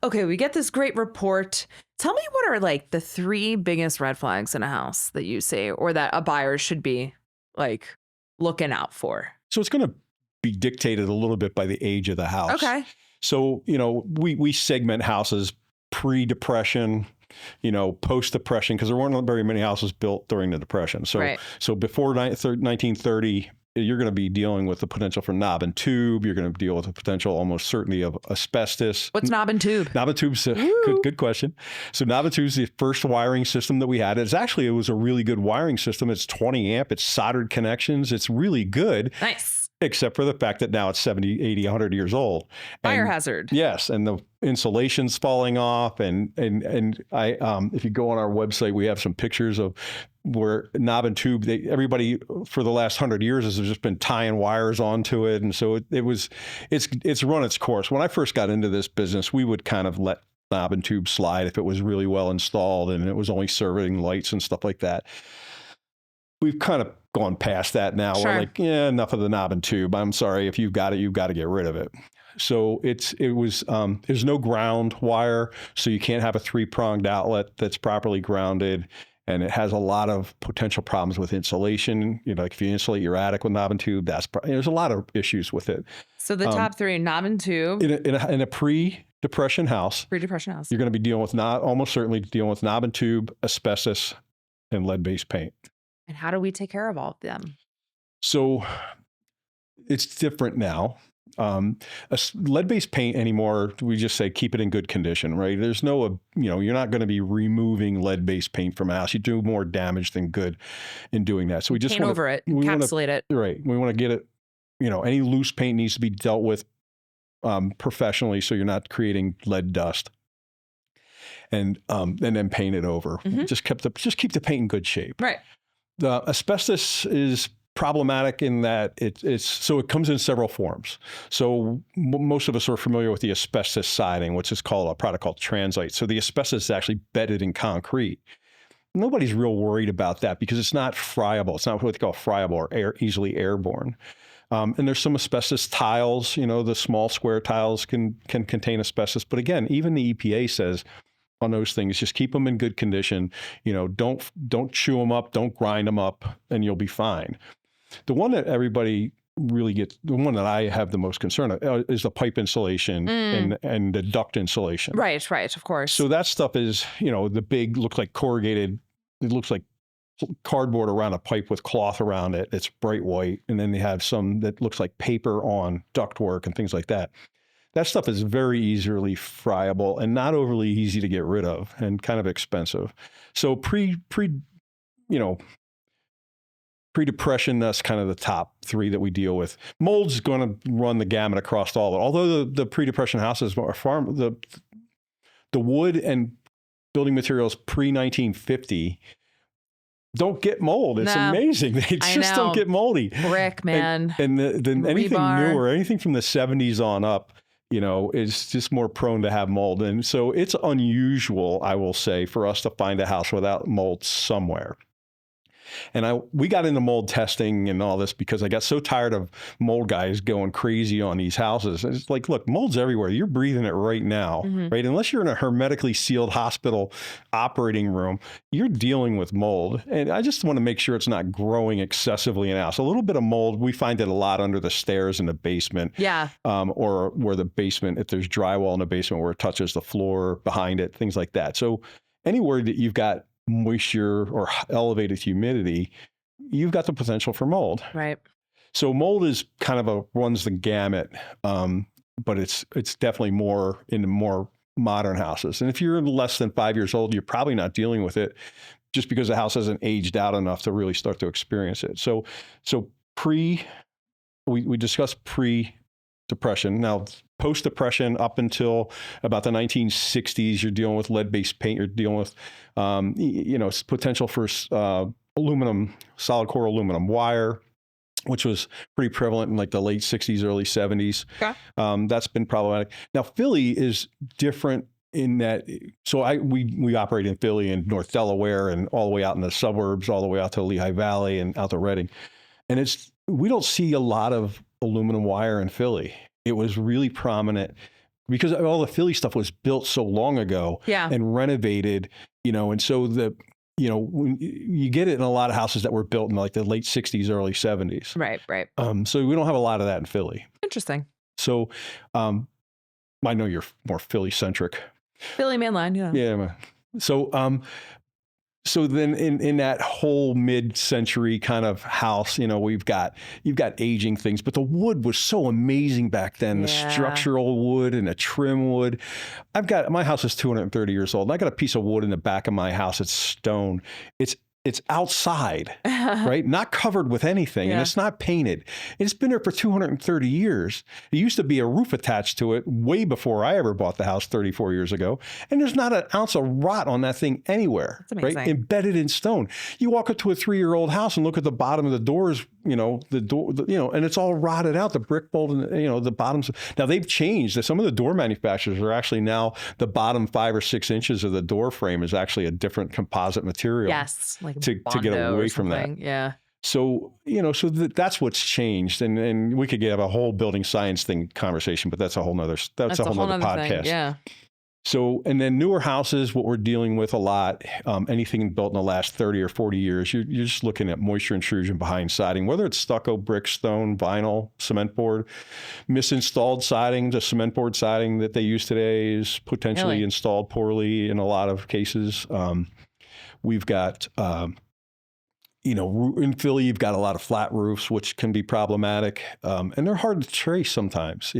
okay, we get this great report. Tell me what are like the 3 biggest red flags in a house that you see, or that a buyer should be like looking out for. So it's going to be dictated a little bit by the age of the house. Okay. So, we segment houses pre-Depression, post-Depression, because there weren't very many houses built during the Depression. So, so before 1930, you're going to be dealing with the potential for knob and tube. You're going to deal with the potential, almost certainty, of asbestos. What's knob and tube? Knob and tube's a good question. So knob and tube's the first wiring system that we had. It was a really good wiring system. It's 20 amp. It's soldered connections. It's really good. Nice. Except for the fact that now it's 70, 80, 100 years old. Fire hazard. Yes. And the insulation's falling off. And I, if you go on our website, we have some pictures of where knob and tube, everybody for the last 100 years has just been tying wires onto it. And so it's run its course. When I first got into this business, we would kind of let knob and tube slide if it was really well installed and it was only serving lights and stuff like that. We've kind of gone past that now. Sure. We're like, enough of the knob and tube. I'm sorry, if you've got it, you've got to get rid of it. So there's no ground wire, so you can't have a 3-pronged outlet that's properly grounded. And it has a lot of potential problems with insulation. Like if you insulate your attic with knob and tube, there's a lot of issues with it. So the top 3, knob and tube. In a pre-Depression house. You're going to be almost certainly dealing with knob and tube, asbestos, and lead-based paint. And how do we take care of all of them? So it's different now. A lead-based paint anymore, we just say keep it in good condition, right? There's no, you're not going to be removing lead-based paint from a house. You do more damage than good in doing that. So we just paint over it, encapsulate it. Right. We want to get it, any loose paint needs to be dealt with professionally, so you're not creating lead dust. And then paint it over. Mm-hmm. Just keep the paint in good shape. Right. The asbestos is problematic in that it comes in several forms. So most of us are familiar with the asbestos siding, which is called a product called transite. So the asbestos is actually bedded in concrete. Nobody's real worried about that because it's not friable. It's not what they call friable or easily airborne. And there's some asbestos tiles. The small square tiles can contain asbestos. But again, even the EPA says on those things, just keep them in good condition. Don't chew them up, don't grind them up, and you'll be fine. The one that everybody really get, the one that I have the most concern of is the pipe insulation and the duct insulation. Right, of course. So that stuff is, the big, looks like corrugated, it looks like cardboard around a pipe with cloth around it. It's bright white. And then they have some that looks like paper on ductwork and things like that. That stuff is very easily friable and not overly easy to get rid of and kind of expensive. So pre-depression, that's kind of the top three that we deal with. Mold's going to run the gamut across all of it. Although the pre-depression houses are the wood and building materials pre-1950 don't get mold. It's amazing. They just don't get moldy. Brick, man. And then anything newer, anything from the 70s on up, is just more prone to have mold. And so it's unusual, I will say, for us to find a house without mold somewhere. And we got into mold testing and all this because I got so tired of mold guys going crazy on these houses. It's like, look, mold's everywhere. You're breathing it right now, right? Unless you're in a hermetically sealed hospital operating room, you're dealing with mold. And I just want to make sure it's not growing excessively in a house. A little bit of mold, we find it a lot under the stairs in the basement. Yeah. Or where the basement, if there's drywall in the basement where it touches the floor behind it, things like that. So anywhere that you've got moisture or elevated humidity, you've got the potential for mold. Right. So mold is kind of runs the gamut, but it's definitely more in the more modern houses. And if you're less than 5 years old, you're probably not dealing with it just because the house hasn't aged out enough to really start to experience it. So we discussed pre-depression. Now, post-depression up until about the 1960s, you're dealing with lead-based paint. You're dealing with, potential for solid core aluminum wire, which was pretty prevalent in like the late 60s, early 70s. Okay. That's been problematic. Now, Philly is different in that, so we operate in Philly and North Delaware and all the way out in the suburbs, all the way out to Lehigh Valley and out to Reading. And we don't see a lot of aluminum wire in Philly. It was really prominent because all the Philly stuff was built so long ago and renovated, and so when you get it in a lot of houses that were built in like the late 60s, early 70s. Right. So we don't have a lot of that in Philly. Interesting. So I know you're more Philly centric. Philly mainline, yeah. Yeah. So then in that whole mid-century kind of house, you've got aging things, but the wood was so amazing back then, the structural wood and the trim wood. My house is 230 years old, and I got a piece of wood in the back of my house. It's stone. It's outside, right? Not covered with anything, and it's not painted. It's been there for 230 years. It used to be a roof attached to it way before I ever bought the house 34 years ago, and there's not an ounce of rot on that thing anywhere, right? Embedded in stone. You walk up to a 3-year-old house and look at the bottom of the doors, and it's all rotted out, the brick mold and, the bottoms. Now, they've changed. Some of the door manufacturers are actually now, the bottom 5 or 6 inches of the door frame is actually a different composite material. Yes, like to get away from that. Yeah. So, that's what's changed. And we could have a whole building science conversation, but that's a whole nother podcast. Thing. Yeah. So, and then newer houses, what we're dealing with a lot, anything built in the last 30 or 40 years, you're just looking at moisture intrusion behind siding, whether it's stucco, brick, stone, vinyl, cement board, misinstalled siding. The cement board siding that they use today is potentially installed poorly in a lot of cases. We've got, in Philly, you've got a lot of flat roofs, which can be problematic. And they're hard to trace sometimes,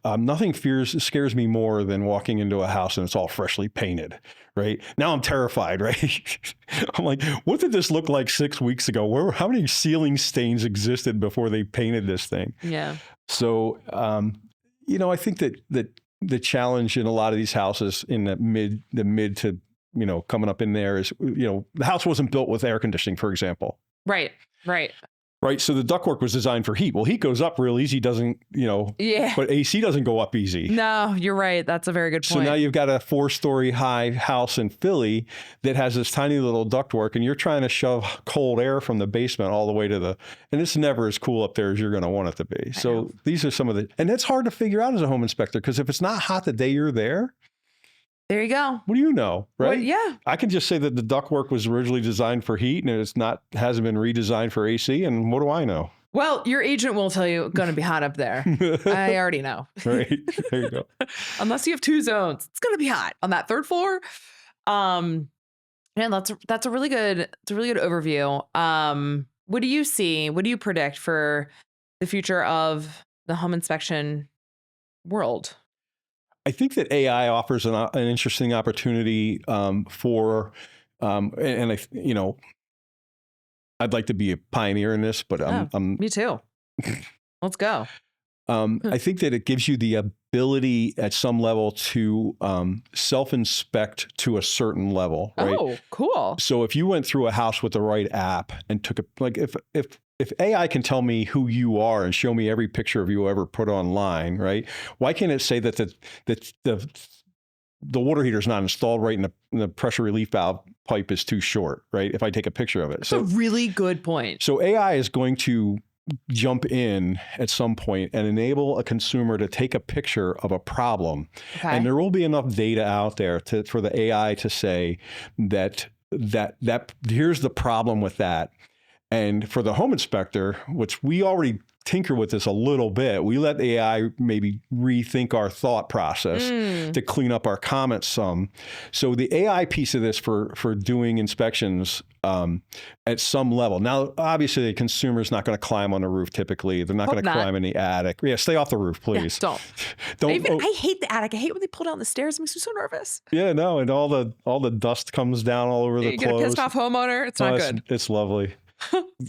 Nothing scares me more than walking into a house and it's all freshly painted, right? Now I'm terrified, right? I'm like, what did this look like 6 weeks ago? How many ceiling stains existed before they painted this thing? Yeah. So, I think that the challenge in a lot of these houses in the mid to coming up in there is, the house wasn't built with air conditioning, for example. Right. So the ductwork was designed for heat. Well, heat goes up real easy, but AC doesn't go up easy. No, you're right. That's a very good point. So now you've got a 4-story high house in Philly that has this tiny little ductwork, and you're trying to shove cold air from the basement all the way and it's never as cool up there as you're going to want it to be. So these are some of and it's hard to figure out as a home inspector, because if it's not hot the day you're there, there you go. What do you know, right? Well, yeah. I can just say that the ductwork was originally designed for heat and hasn't been redesigned for AC. And what do I know? Well, your agent will tell you going to be hot up there. I already know. Right. There you go. Unless you have 2 zones, it's going to be hot on that 3rd floor. Yeah, that's a really good overview. What do you see? What do you predict for the future of the home inspection world? I think that AI offers an interesting opportunity for, and I'd like to be a pioneer in this, but me too. Let's go. I think that it gives you the ability at some level to self-inspect to a certain level, right? Oh, cool. So if you went through a house with the right app and took if AI can tell me who you are and show me every picture of you ever put online, right? Why can't it say that the water heater is not installed right and the pressure relief valve pipe is too short, right? If I take a picture of it. That's a really good point. So AI is going to jump in at some point and enable a consumer to take a picture of a problem. Okay. And there will be enough data out there for the AI to say that here's the problem with that. And for the home inspector, which we already tinker with this a little bit, we let the AI maybe rethink our thought process to clean up our comments some. So the AI piece of this for doing inspections at some level. Now, obviously, the consumer's not going to climb on the roof typically. They're not going to climb in the attic. Yeah, stay off the roof, please. Yeah, don't. I hate the attic. I hate when they pull down the stairs. It makes me so nervous. Yeah, no, and all the dust comes down all over the clothes. You get a pissed off homeowner. It's not good. It's lovely.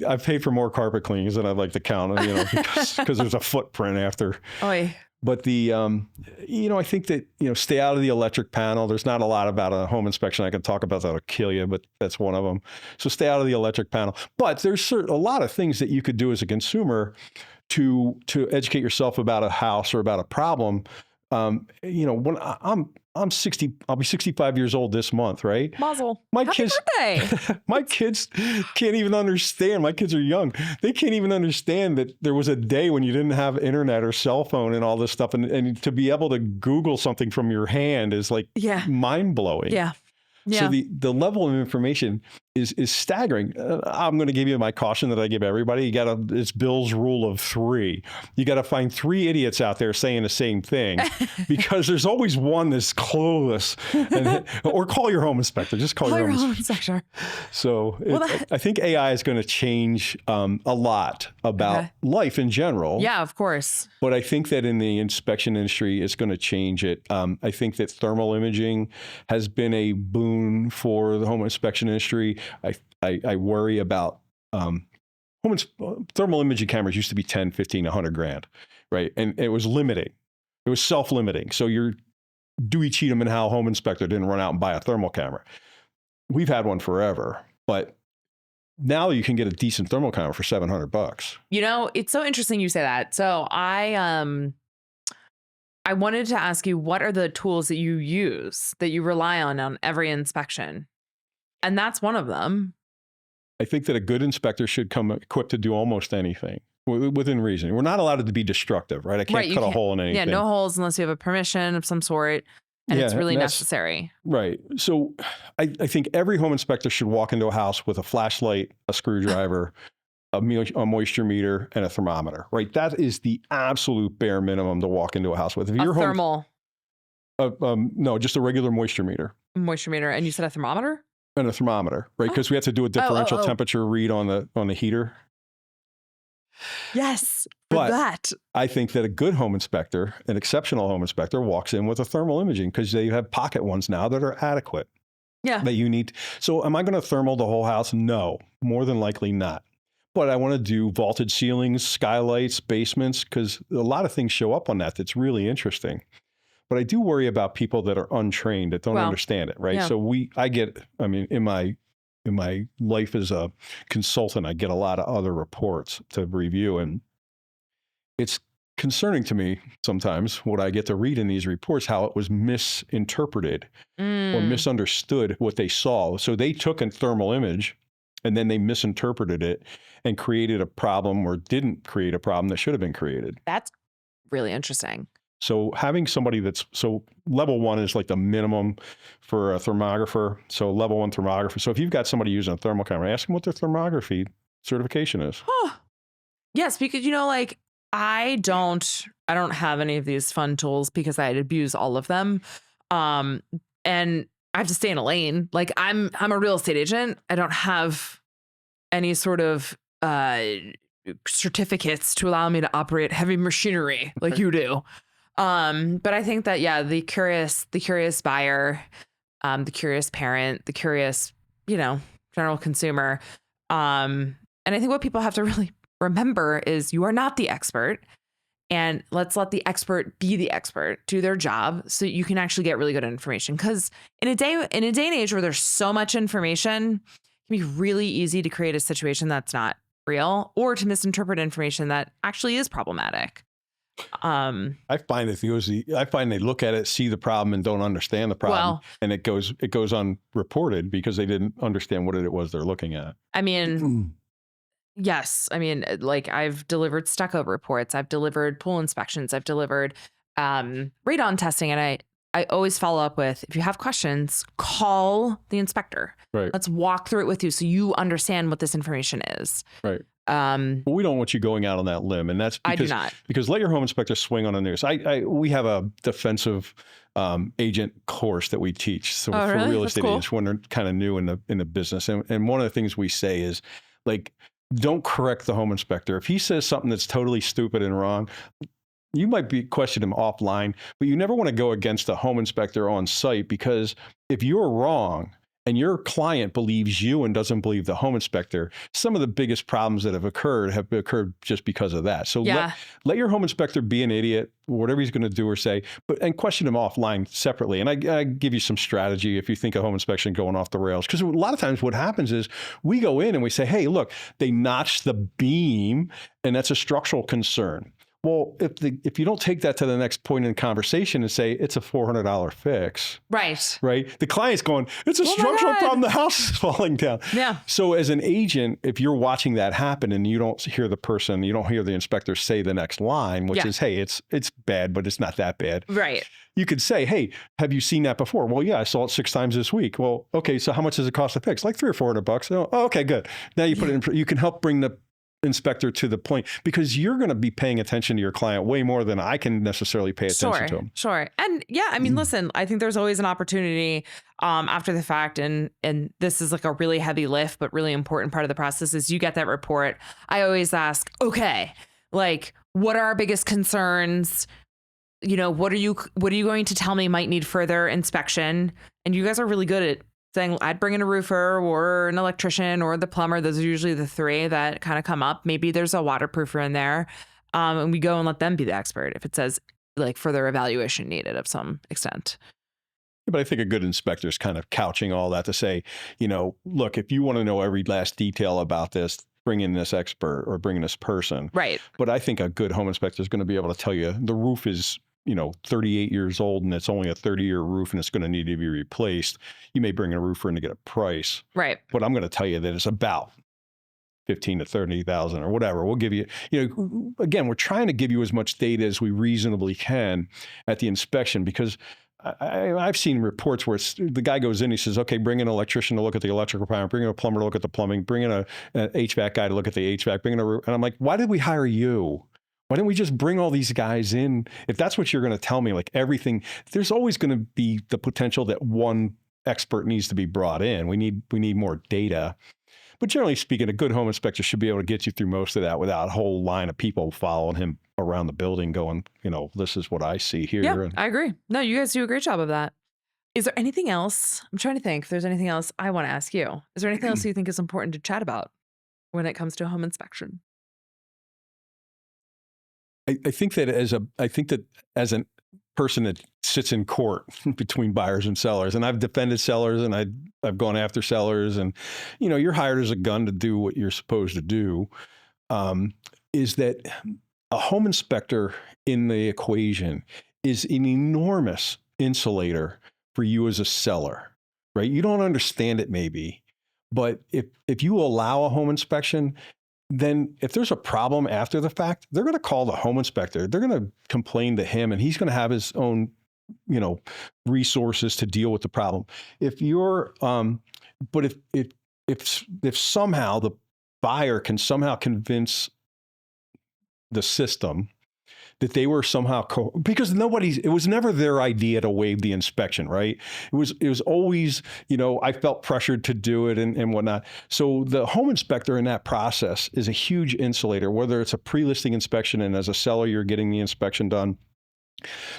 I pay for more carpet cleanings than I'd like to count, because there's a footprint after. Oy. But I think that, stay out of the electric panel. There's not a lot about a home inspection I can talk about that'll kill you, but that's one of them. So stay out of the electric panel. But there's a lot of things that you could do as a consumer to educate yourself about a house or about a problem. When I'm 60, I'll be 65 years old this month, right? Mazel. Happy birthday. My kids can't even understand. My kids are young. They can't even understand that there was a day when you didn't have internet or cell phone and all this stuff. And to be able to Google something from your hand is like mind blowing. Yeah. Yeah. So the level of information is staggering. I'm going to give you my caution that I give everybody. It's Bill's rule of 3. You got to find 3 idiots out there saying the same thing, because there's always one that's clueless. Or call your home inspector. Just call your home inspector. So I think AI is going to change a lot about life in general. Yeah, of course. But I think that in the inspection industry, it's going to change it. I think that thermal imaging has been a boon for the home inspection industry. I worry about thermal imaging cameras used to be 10, 15, 100 grand, right? And it was limiting. It was self-limiting. So your Dewey Cheatham and Howe home inspector didn't run out and buy a thermal camera. We've had one forever, but now you can get a decent thermal camera for $700. It's so interesting you say that. So I wanted to ask you, what are the tools that you use, that you rely on every inspection? And that's one of them. I think that a good inspector should come equipped to do almost anything within reason. We're not allowed to be destructive, right? I can't cut a hole in anything. Yeah, no holes unless you have a permission of some sort, and it's really necessary. Right. So I think every home inspector should walk into a house with a flashlight, a screwdriver, a moisture meter, and a thermometer, right? That is the absolute bare minimum to walk into a house with. If you're thermal? No, just a regular moisture meter. Moisture meter. And you said a thermometer? And a thermometer, right? Because we have to do a differential temperature read on the heater. Yes, but that. I think that a good home inspector, an exceptional home inspector, walks in with a thermal imaging, because they have pocket ones now that are adequate. Yeah. That you need. So am I going to thermal the whole house? No, more than likely not. But I want to do vaulted ceilings, skylights, basements, because a lot of things show up on that that's really interesting. But I do worry about people that are untrained, that don't understand it, right? Yeah. So in my life as a consultant, I get a lot of other reports to review, and it's concerning to me sometimes what I get to read in these reports, how it was misinterpreted or misunderstood what they saw. So they took a thermal image and then they misinterpreted it and created a problem, or didn't create a problem that should have been created. That's really interesting. So having somebody so level 1 is like the minimum for a thermographer. So level 1 thermographer. So if you've got somebody using a thermal camera, ask them what their thermography certification is. Huh. Yes, because like I don't have any of these fun tools because I'd abuse all of them. Um and I have to stay in a lane. Like I'm a real estate agent. I don't have any sort of certificates to allow me to operate heavy machinery like you do. But I think that the curious buyer, the curious parent, the curious, general consumer. And I think what people have to really remember is you are not the expert. And let's let the expert be the expert, do their job so you can actually get really good information. Because in a day and age where there's so much information, it can be really easy to create a situation that's not real or to misinterpret information that actually is problematic. I find they look at it, see the problem, and don't understand the problem, and it goes unreported because they didn't understand what it was they're looking at. I mean, yes. I mean, like I've delivered stucco reports, I've delivered pool inspections, I've delivered radon testing, and I always follow up with, if you have questions, call the inspector. Right. Let's walk through it with you so you understand what this information is. Right. But we don't want you going out on that limb, and that's because, I do not. Because let your home inspector swing on the news. We have a defensive agent course that we teach. So for really? real That's estate cool. agents when they're kind of new in the business, and one of the things we say is like, don't correct the home inspector. If he says something that's totally stupid and wrong, you might be question him offline, but you never want to go against a home inspector on site, because if you're wrong and your client believes you and doesn't believe the home inspector, some of the biggest problems that have occurred just because of that. So let your home inspector be an idiot, whatever he's going to do or say, and question him offline separately. And I give you some strategy if you think a home inspection going off the rails. Because a lot of times what happens is we go in and we say, hey, look, they notched the beam and that's a structural concern. Well, if you don't take that to the next point in conversation and say it's a $400 fix, right? The client's going, it's a structural problem. The house is falling down. Yeah. So as an agent, if you're watching that happen and you don't hear the inspector say the next line, which is, hey, it's bad, but it's not that bad. Right. You could say, hey, have you seen that before? Well, yeah, I saw it 6 times this week. Well, okay, so how much does it cost to fix? Like $300 or $400. Oh, okay, good. Now you put it in. You can help bring the inspector to the point, because you're going to be paying attention to your client way more than I can necessarily pay attention to them. Sure. And I mean, listen, I think there's always an opportunity after the fact. And this is like a really heavy lift, but really important part of the process is you get that report. I always ask, okay, like, what are our biggest concerns? What are you going to tell me might need further inspection? And you guys are really good at saying, I'd bring in a roofer or an electrician or the plumber. Those are usually the 3 that kind of come up. Maybe there's a waterproofer in there. And we go and let them be the expert if it says like further evaluation needed of some extent. But I think a good inspector is kind of couching all that to say, look, if you want to know every last detail about this, bring in this expert or bring in this person. Right. But I think a good home inspector is going to be able to tell you the roof is 38 years old and it's only a 30-year roof and it's going to need to be replaced. You may bring a roofer in to get a price. Right. But I'm going to tell you that it's about 15 to 30,000 or whatever. We'll give you, again, we're trying to give you as much data as we reasonably can at the inspection, because I've seen reports where the guy goes in, he says, okay, bring in an electrician to look at the electrical power, bring in a plumber to look at the plumbing, bring in an HVAC guy to look at the HVAC, bring in and I'm like, why did we hire you? Why didn't we just bring all these guys in? If that's what you're going to tell me, like everything, there's always going to be the potential that one expert needs to be brought in. We need more data. But generally speaking, a good home inspector should be able to get you through most of that without a whole line of people following him around the building going, this is what I see here. Yeah, I agree. No, you guys do a great job of that. Is there anything else? I'm trying to think if there's anything else I want to ask you. Is there anything else you think is important to chat about when it comes to a home inspection? I think that as a person that sits in court between buyers and sellers, and I've defended sellers and I've gone after sellers, and you're hired as a gun to do what you're supposed to do, is that a home inspector in the equation is an enormous insulator for you as a seller, right? You don't understand it maybe, but if you allow a home inspection, then if there's a problem after the fact, they're going to call the home inspector. They're going to complain to him, and he's going to have his own, resources to deal with the problem. If you're, but if somehow the buyer can somehow convince the system that they were somehow because it was never their idea to waive the inspection, right? It was always, I felt pressured to do it and whatnot. So the home inspector in that process is a huge insulator, whether it's a pre-listing inspection and as a seller, you're getting the inspection done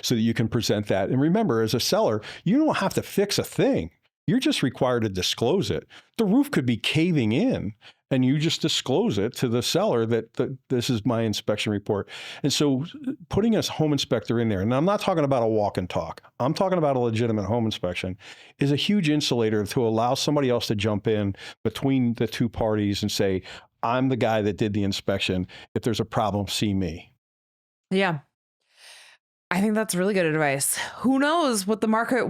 so that you can present that. And remember, as a seller, you don't have to fix a thing. You're just required to disclose it. The roof could be caving in and you just disclose it to the seller that this is my inspection report. And so putting a home inspector in there, and I'm not talking about a walk and talk, I'm talking about a legitimate home inspection, is a huge insulator to allow somebody else to jump in between the two parties and say, I'm the guy that did the inspection. If there's a problem, see me. Yeah. I think that's really good advice. Who knows what the market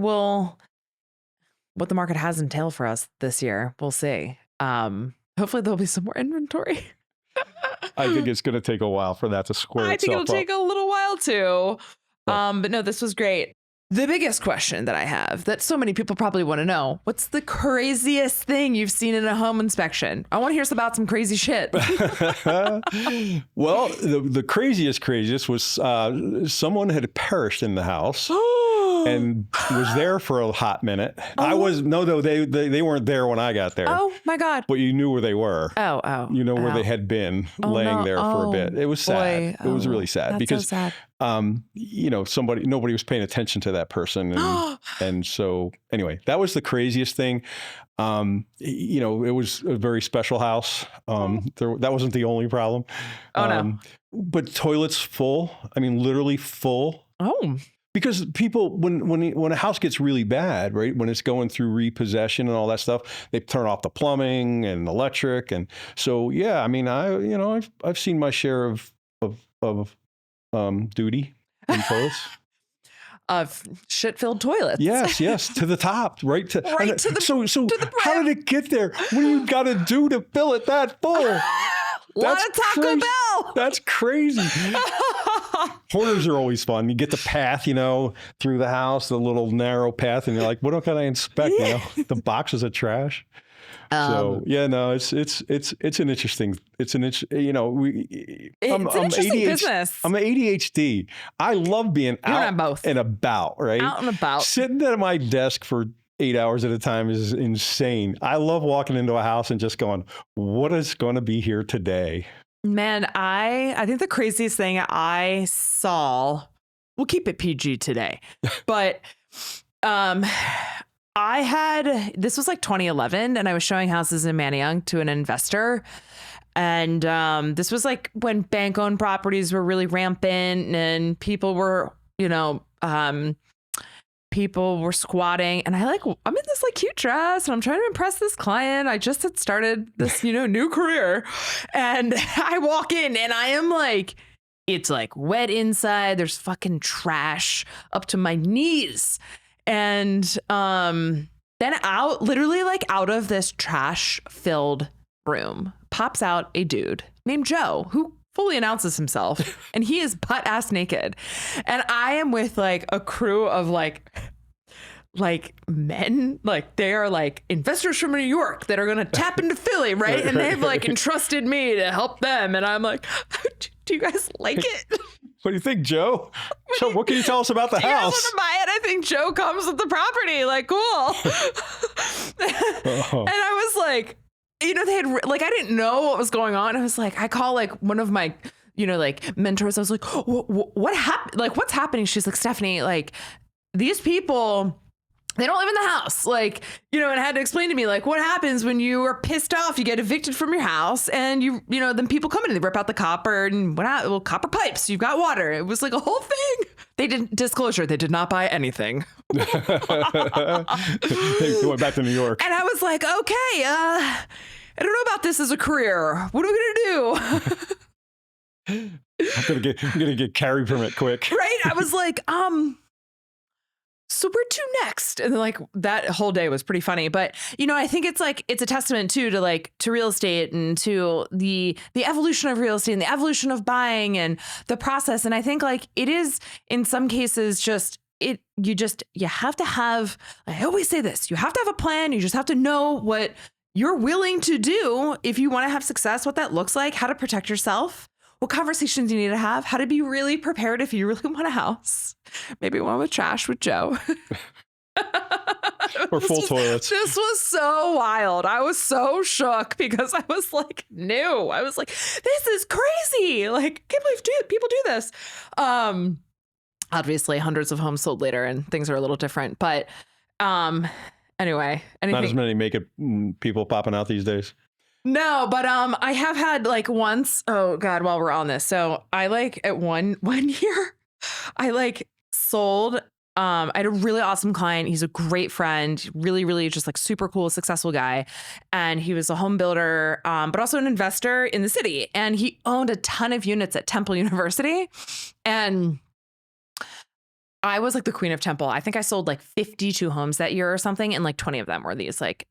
has in tail for us this year. We'll see. Hopefully there'll be some more inventory. I think it's going to take a while for that to square itself up. I think it'll take a little while too. But no, this was great. The biggest question that I have that so many people probably want to know, what's the craziest thing you've seen in a home inspection? I want to hear about some crazy shit. Well, the craziest was someone had perished in the house. And was there for a hot minute. Oh. They weren't there when I got there. Oh my God. But you knew where they were. Where they had been laying there for a bit. It was sad. It was really sad because, so sad. Nobody was paying attention to that person. And so anyway, that was the craziest thing. It was a very special house. That wasn't the only problem. No. But toilets full. I mean, literally full. Oh. Because people, when a house gets really bad, right, when it's going through repossession and all that stuff, they turn off the plumbing and electric, and so yeah, I mean, I've seen my share of duty in toilets. Of shit-filled toilets. Yes, to the top, right to the how did it get there? What do you got to do to fill it that full? A lot of Taco Bell. That's crazy. Corners are always fun. You get the path, through the house, the little narrow path, and you're like, what can I inspect? The boxes of trash. So yeah, no, it's an interesting. I'm business. I'm ADHD. I love being out and about, right? Out and about. Sitting at my desk for 8 hours at a time is insane. I love walking into a house and just going, what is going to be here today? Man, I think the craziest thing I saw, we'll keep it PG today, but this was like 2011 and I was showing houses in Manayunk to an investor. And this was like when bank owned properties were really rampant and people were, people were squatting, and I'm in this like cute dress and I'm trying to impress this client. I just had started this, new career, and I walk in and I am like, it's like wet inside. There's fucking trash up to my knees. And then out of this trash filled room pops out a dude named Joe who fully announces himself, and he is butt ass naked. And I am with like a crew of like men, like they are like investors from New York that are going to tap into Philly. Right. And they've like entrusted me to help them. And I'm like, do you guys like it? What do you think, Joe? So what can you tell us about the house? You guys want to buy it? I think Joe comes with the property. Like, cool. And I was like, they had I didn't know what was going on. I was like, I call like one of my, mentors. I was like, what happened? Like, what's happening? She's like, Stephanie, like these people, they don't live in the house. Like, and had to explain to me, like, what happens when you are pissed off, you get evicted from your house and then people come in and they rip out the copper and copper pipes. You've got water. It was like a whole thing. They didn't disclosure. They did not buy anything. They went back to New York. And I was like, okay, I don't know about this as a career. What are we going to do? I'm gonna get carry permit quick. Right. I was like, so where to next? And then like that whole day was pretty funny. But, I think it's a testament too to real estate and to the evolution of real estate and the evolution of buying and the process. And I think like it is in some cases you have to have, I always say this, you have to have a plan. You just have to know what you're willing to do if you want to have success, what that looks like, how to protect yourself, what conversations you need to have, how to be really prepared if you really want a house. Maybe one with trash with Joe. Or full toilets. This was so wild. I was so shook because I was like, new. I was like, this is crazy. Like, I can't believe people do this. Obviously, hundreds of homes sold later and things are a little different. But anyway. Not as many makeup people popping out these days. No, but I have had like once, oh God, while we're on this. So I like at one year, I like sold. I had a really awesome client. He's a great friend, really, really just like super cool, successful guy. And he was a home builder, but also an investor in the city. And he owned a ton of units at Temple University. And I was like the queen of Temple. I think I sold like 52 homes that year or something. And like 20 of them were these like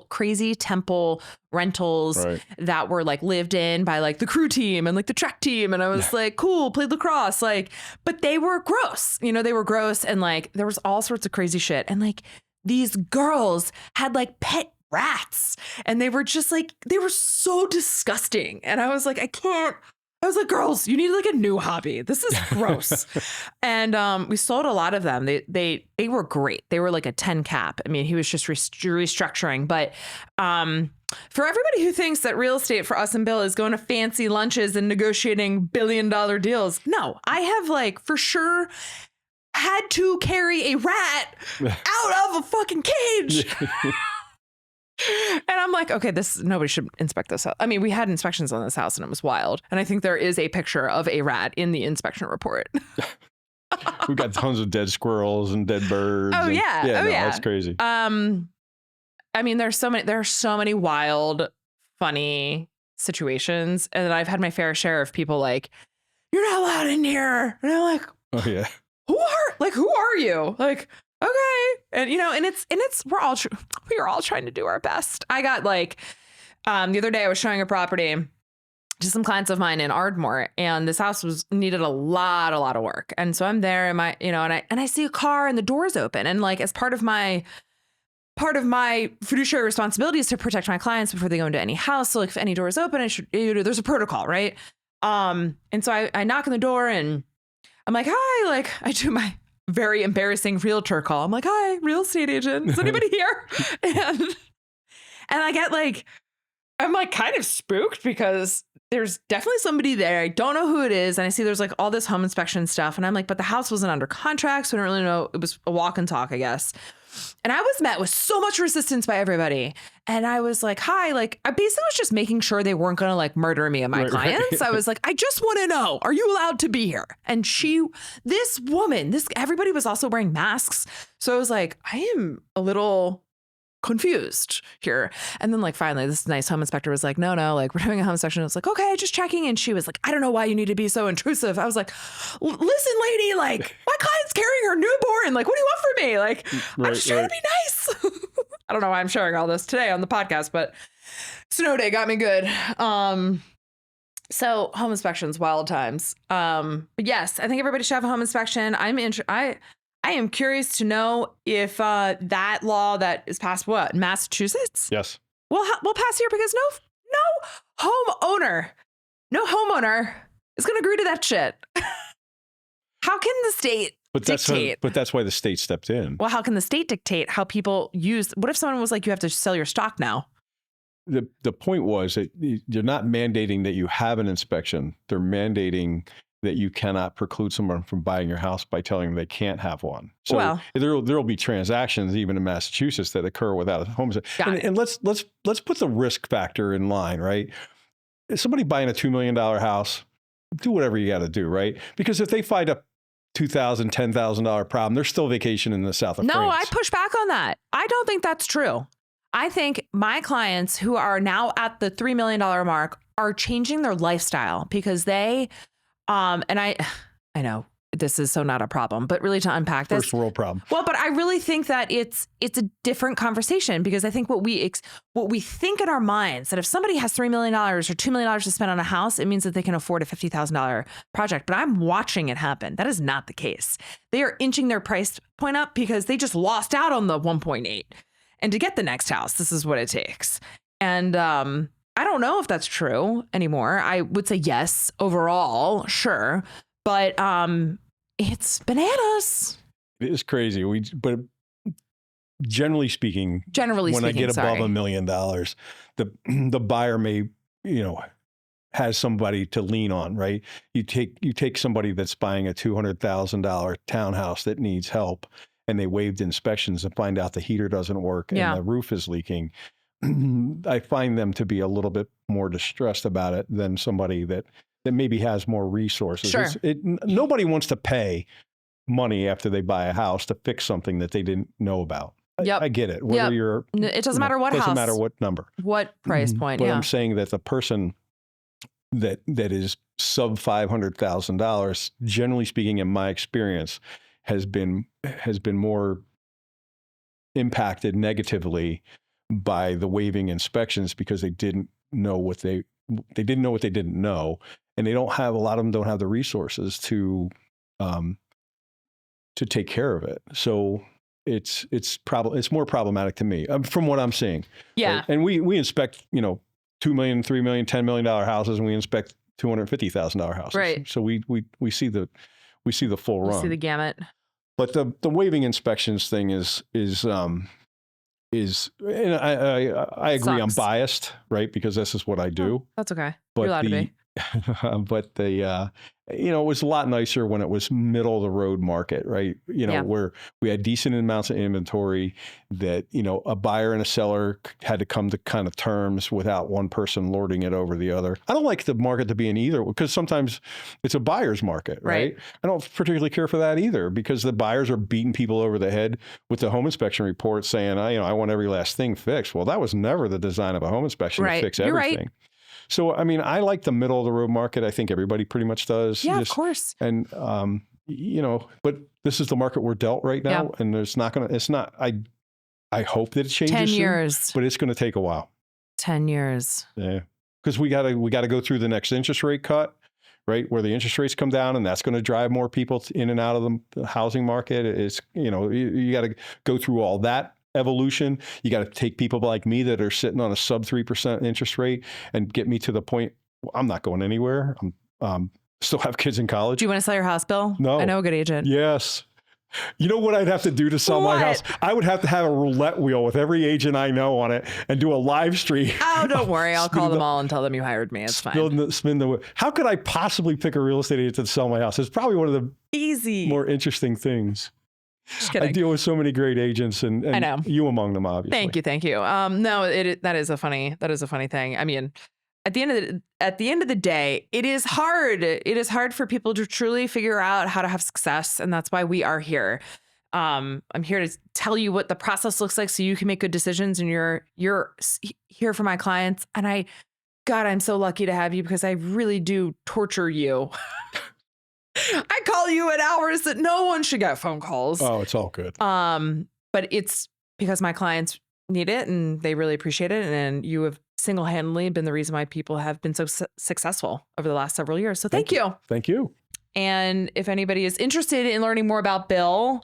crazy Temple rentals that were like lived in by like the crew team and like the track team. And I was like, cool, played lacrosse. Like, but they were gross, they were gross. And like, there was all sorts of crazy shit. And like these girls had like pet rats and they were just like, they were so disgusting. And I was like, I was like, girls, you need like a new hobby. This is gross. And we sold a lot of them. They were great. They were like a 10 cap. I mean, he was just restructuring. But for everybody who thinks that real estate for us and Bill is going to fancy lunches and negotiating $1 billion deals, no, I have like for sure had to carry a rat out of a fucking cage. And I'm like, okay, nobody should inspect this house. I mean, we had inspections on this house and it was wild. And I think there is a picture of a rat in the inspection report. We've got tons of dead squirrels and dead birds. Oh, yeah. Yeah, that's crazy. I mean, there are so many wild, funny situations. And I've had my fair share of people like, you're not allowed in here. And I'm like, oh, yeah. Who are you? Like, okay. And, we are all trying to do our best. I got like, the other day I was showing a property to some clients of mine in Ardmore, and this house needed a lot of work. And so I'm there and I see a car and the door's open. And like, as part of my fiduciary responsibility is to protect my clients before they go into any house. So like if any door is open, there's a protocol, right? And so I knock on the door and I'm like, hi, like I do my very embarrassing realtor call. I'm like, hi, real estate agent. Is anybody here? And I get like, I'm like kind of spooked because there's definitely somebody there. I don't know who it is. And I see there's like all this home inspection stuff. And I'm like, but the house wasn't under contract. So I don't really know. It was a walk and talk, I guess. And I was met with so much resistance by everybody. And I was like, hi, like I basically was just making sure they weren't going to like murder me and my clients. I was like, I just want to know, are you allowed to be here? And everybody was also wearing masks. So I was like, I am a little confused here. And then like finally this nice home inspector was like, no, like we're doing a home inspection. I was like, okay, just checking. And she was like, I don't know why you need to be so intrusive. I was like, listen, lady, like my client's carrying her newborn. Like, what do you want from me? Like, I'm just trying to be nice. I don't know why I'm sharing all this today on the podcast, but snow day got me good. So home inspections, wild times. But yes, I think everybody should have a home inspection. I am curious to know if that law that is passed, Massachusetts? Yes. We'll pass here because no homeowner is going to agree to that shit. How can the state dictate? But that's why the state stepped in. Well, how can the state dictate how people use? What if someone was like, you have to sell your stock now? The point was that they're not mandating that you have an inspection. They're mandating that you cannot preclude someone from buying your house by telling them they can't have one. So there'll be transactions even in Massachusetts that occur without a home. And let's put the risk factor in line, right? If somebody buying a $2 million house, do whatever you got to do, right? Because if they find a $2,000, $10,000 problem, they're still vacationing in the south of France. No, I push back on that. I don't think that's true. I think my clients who are now at the $3 million mark are changing their lifestyle because they and I know this is so not a problem, but really to unpack this. First world problem. Well, but I really think that it's a different conversation because I think what we think in our minds that if somebody has $3 million or $2 million to spend on a house, it means that they can afford a $50,000 project. But I'm watching it happen. That is not the case. They are inching their price point up because they just lost out on the 1.8. And to get the next house, this is what it takes. And I don't know if that's true anymore. I would say yes, overall, sure. But it's bananas. It is crazy. But generally speaking, when I get above $1 million, the buyer may, has somebody to lean on, right? You take somebody that's buying a $200,000 townhouse that needs help, and they waived inspections and find out the heater doesn't work and the roof is leaking. I find them to be a little bit more distressed about it than somebody that maybe has more resources. Sure. Nobody wants to pay money after they buy a house to fix something that they didn't know about. Yep. I get it. Whether it doesn't matter what house. It doesn't matter what number. What price point. But I'm saying that the person that is sub $500,000, generally speaking, in my experience, has been more impacted negatively by the waiving inspections because they didn't know what they didn't know, and a lot of them don't have the resources to take care of it. So it's more problematic to me from what I'm seeing. Yeah. Right? And we inspect, $2 million, $3 million, $10 million houses, and we inspect $250,000 houses. Right. So we see the full run. We see the gamut. But the waiving inspections thing is and I agree. Sucks. I'm biased, right? Because this is what I do. Oh, that's okay. But you're allowed to be. But it was a lot nicer when it was middle of the road market, right? Where we had decent amounts of inventory that, a buyer and a seller had to come to kind of terms without one person lording it over the other. I don't like the market to be in either, because sometimes it's a buyer's market, right? I don't particularly care for that either, because the buyers are beating people over the head with the home inspection report saying, I want every last thing fixed. Well, that was never the design of a home inspection to fix everything. You're right. So, I like the middle of the road market. I think everybody pretty much does. Yeah, of course. And, but this is the market we're dealt right now. Yeah. And I hope that it changes 10 soon, years. but it's going to take a while. 10 years. Yeah. Because we got to go through the next interest rate cut, right? Where the interest rates come down, and that's going to drive more people in and out of the housing market. It's, you got to go through all that evolution. You got to take people like me that are sitting on a sub 3% interest rate and get me to the point I'm not going anywhere. I'm still have kids in college. Do you want to sell your house, Bill? No. I know a good agent. Yes. You know what I'd have to do to sell my house? I would have to have a roulette wheel with every agent I know on it and do a live stream. Oh, don't worry. I'll call them all and tell them you hired me. It's fine. Spin the wheel. How could I possibly pick a real estate agent to sell my house? It's probably one of the more interesting things. Just kidding. I deal with so many great agents, and I know. You among them, obviously. Thank you. No, that is a funny thing. I mean, at the end of the day, it is hard. It is hard for people to truly figure out how to have success, and that's why we are here. I'm here to tell you what the process looks like so you can make good decisions, and you're here for my clients. And I'm so lucky to have you, because I really do torture you. I call you at hours that no one should get phone calls. Oh, it's all good. But it's because my clients need it and they really appreciate it. And you have single-handedly been the reason why people have been so successful over the last several years. So thank you. Thank you. And if anybody is interested in learning more about Bill,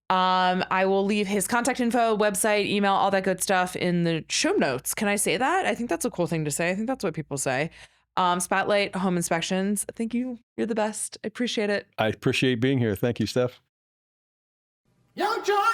I will leave his contact info, website, email, all that good stuff in the show notes. Can I say that? I think that's a cool thing to say. I think that's what people say. Spotlight Home Inspections. Thank you. You're the best. I appreciate it. I appreciate being here. Thank you, Steph. Yo, John!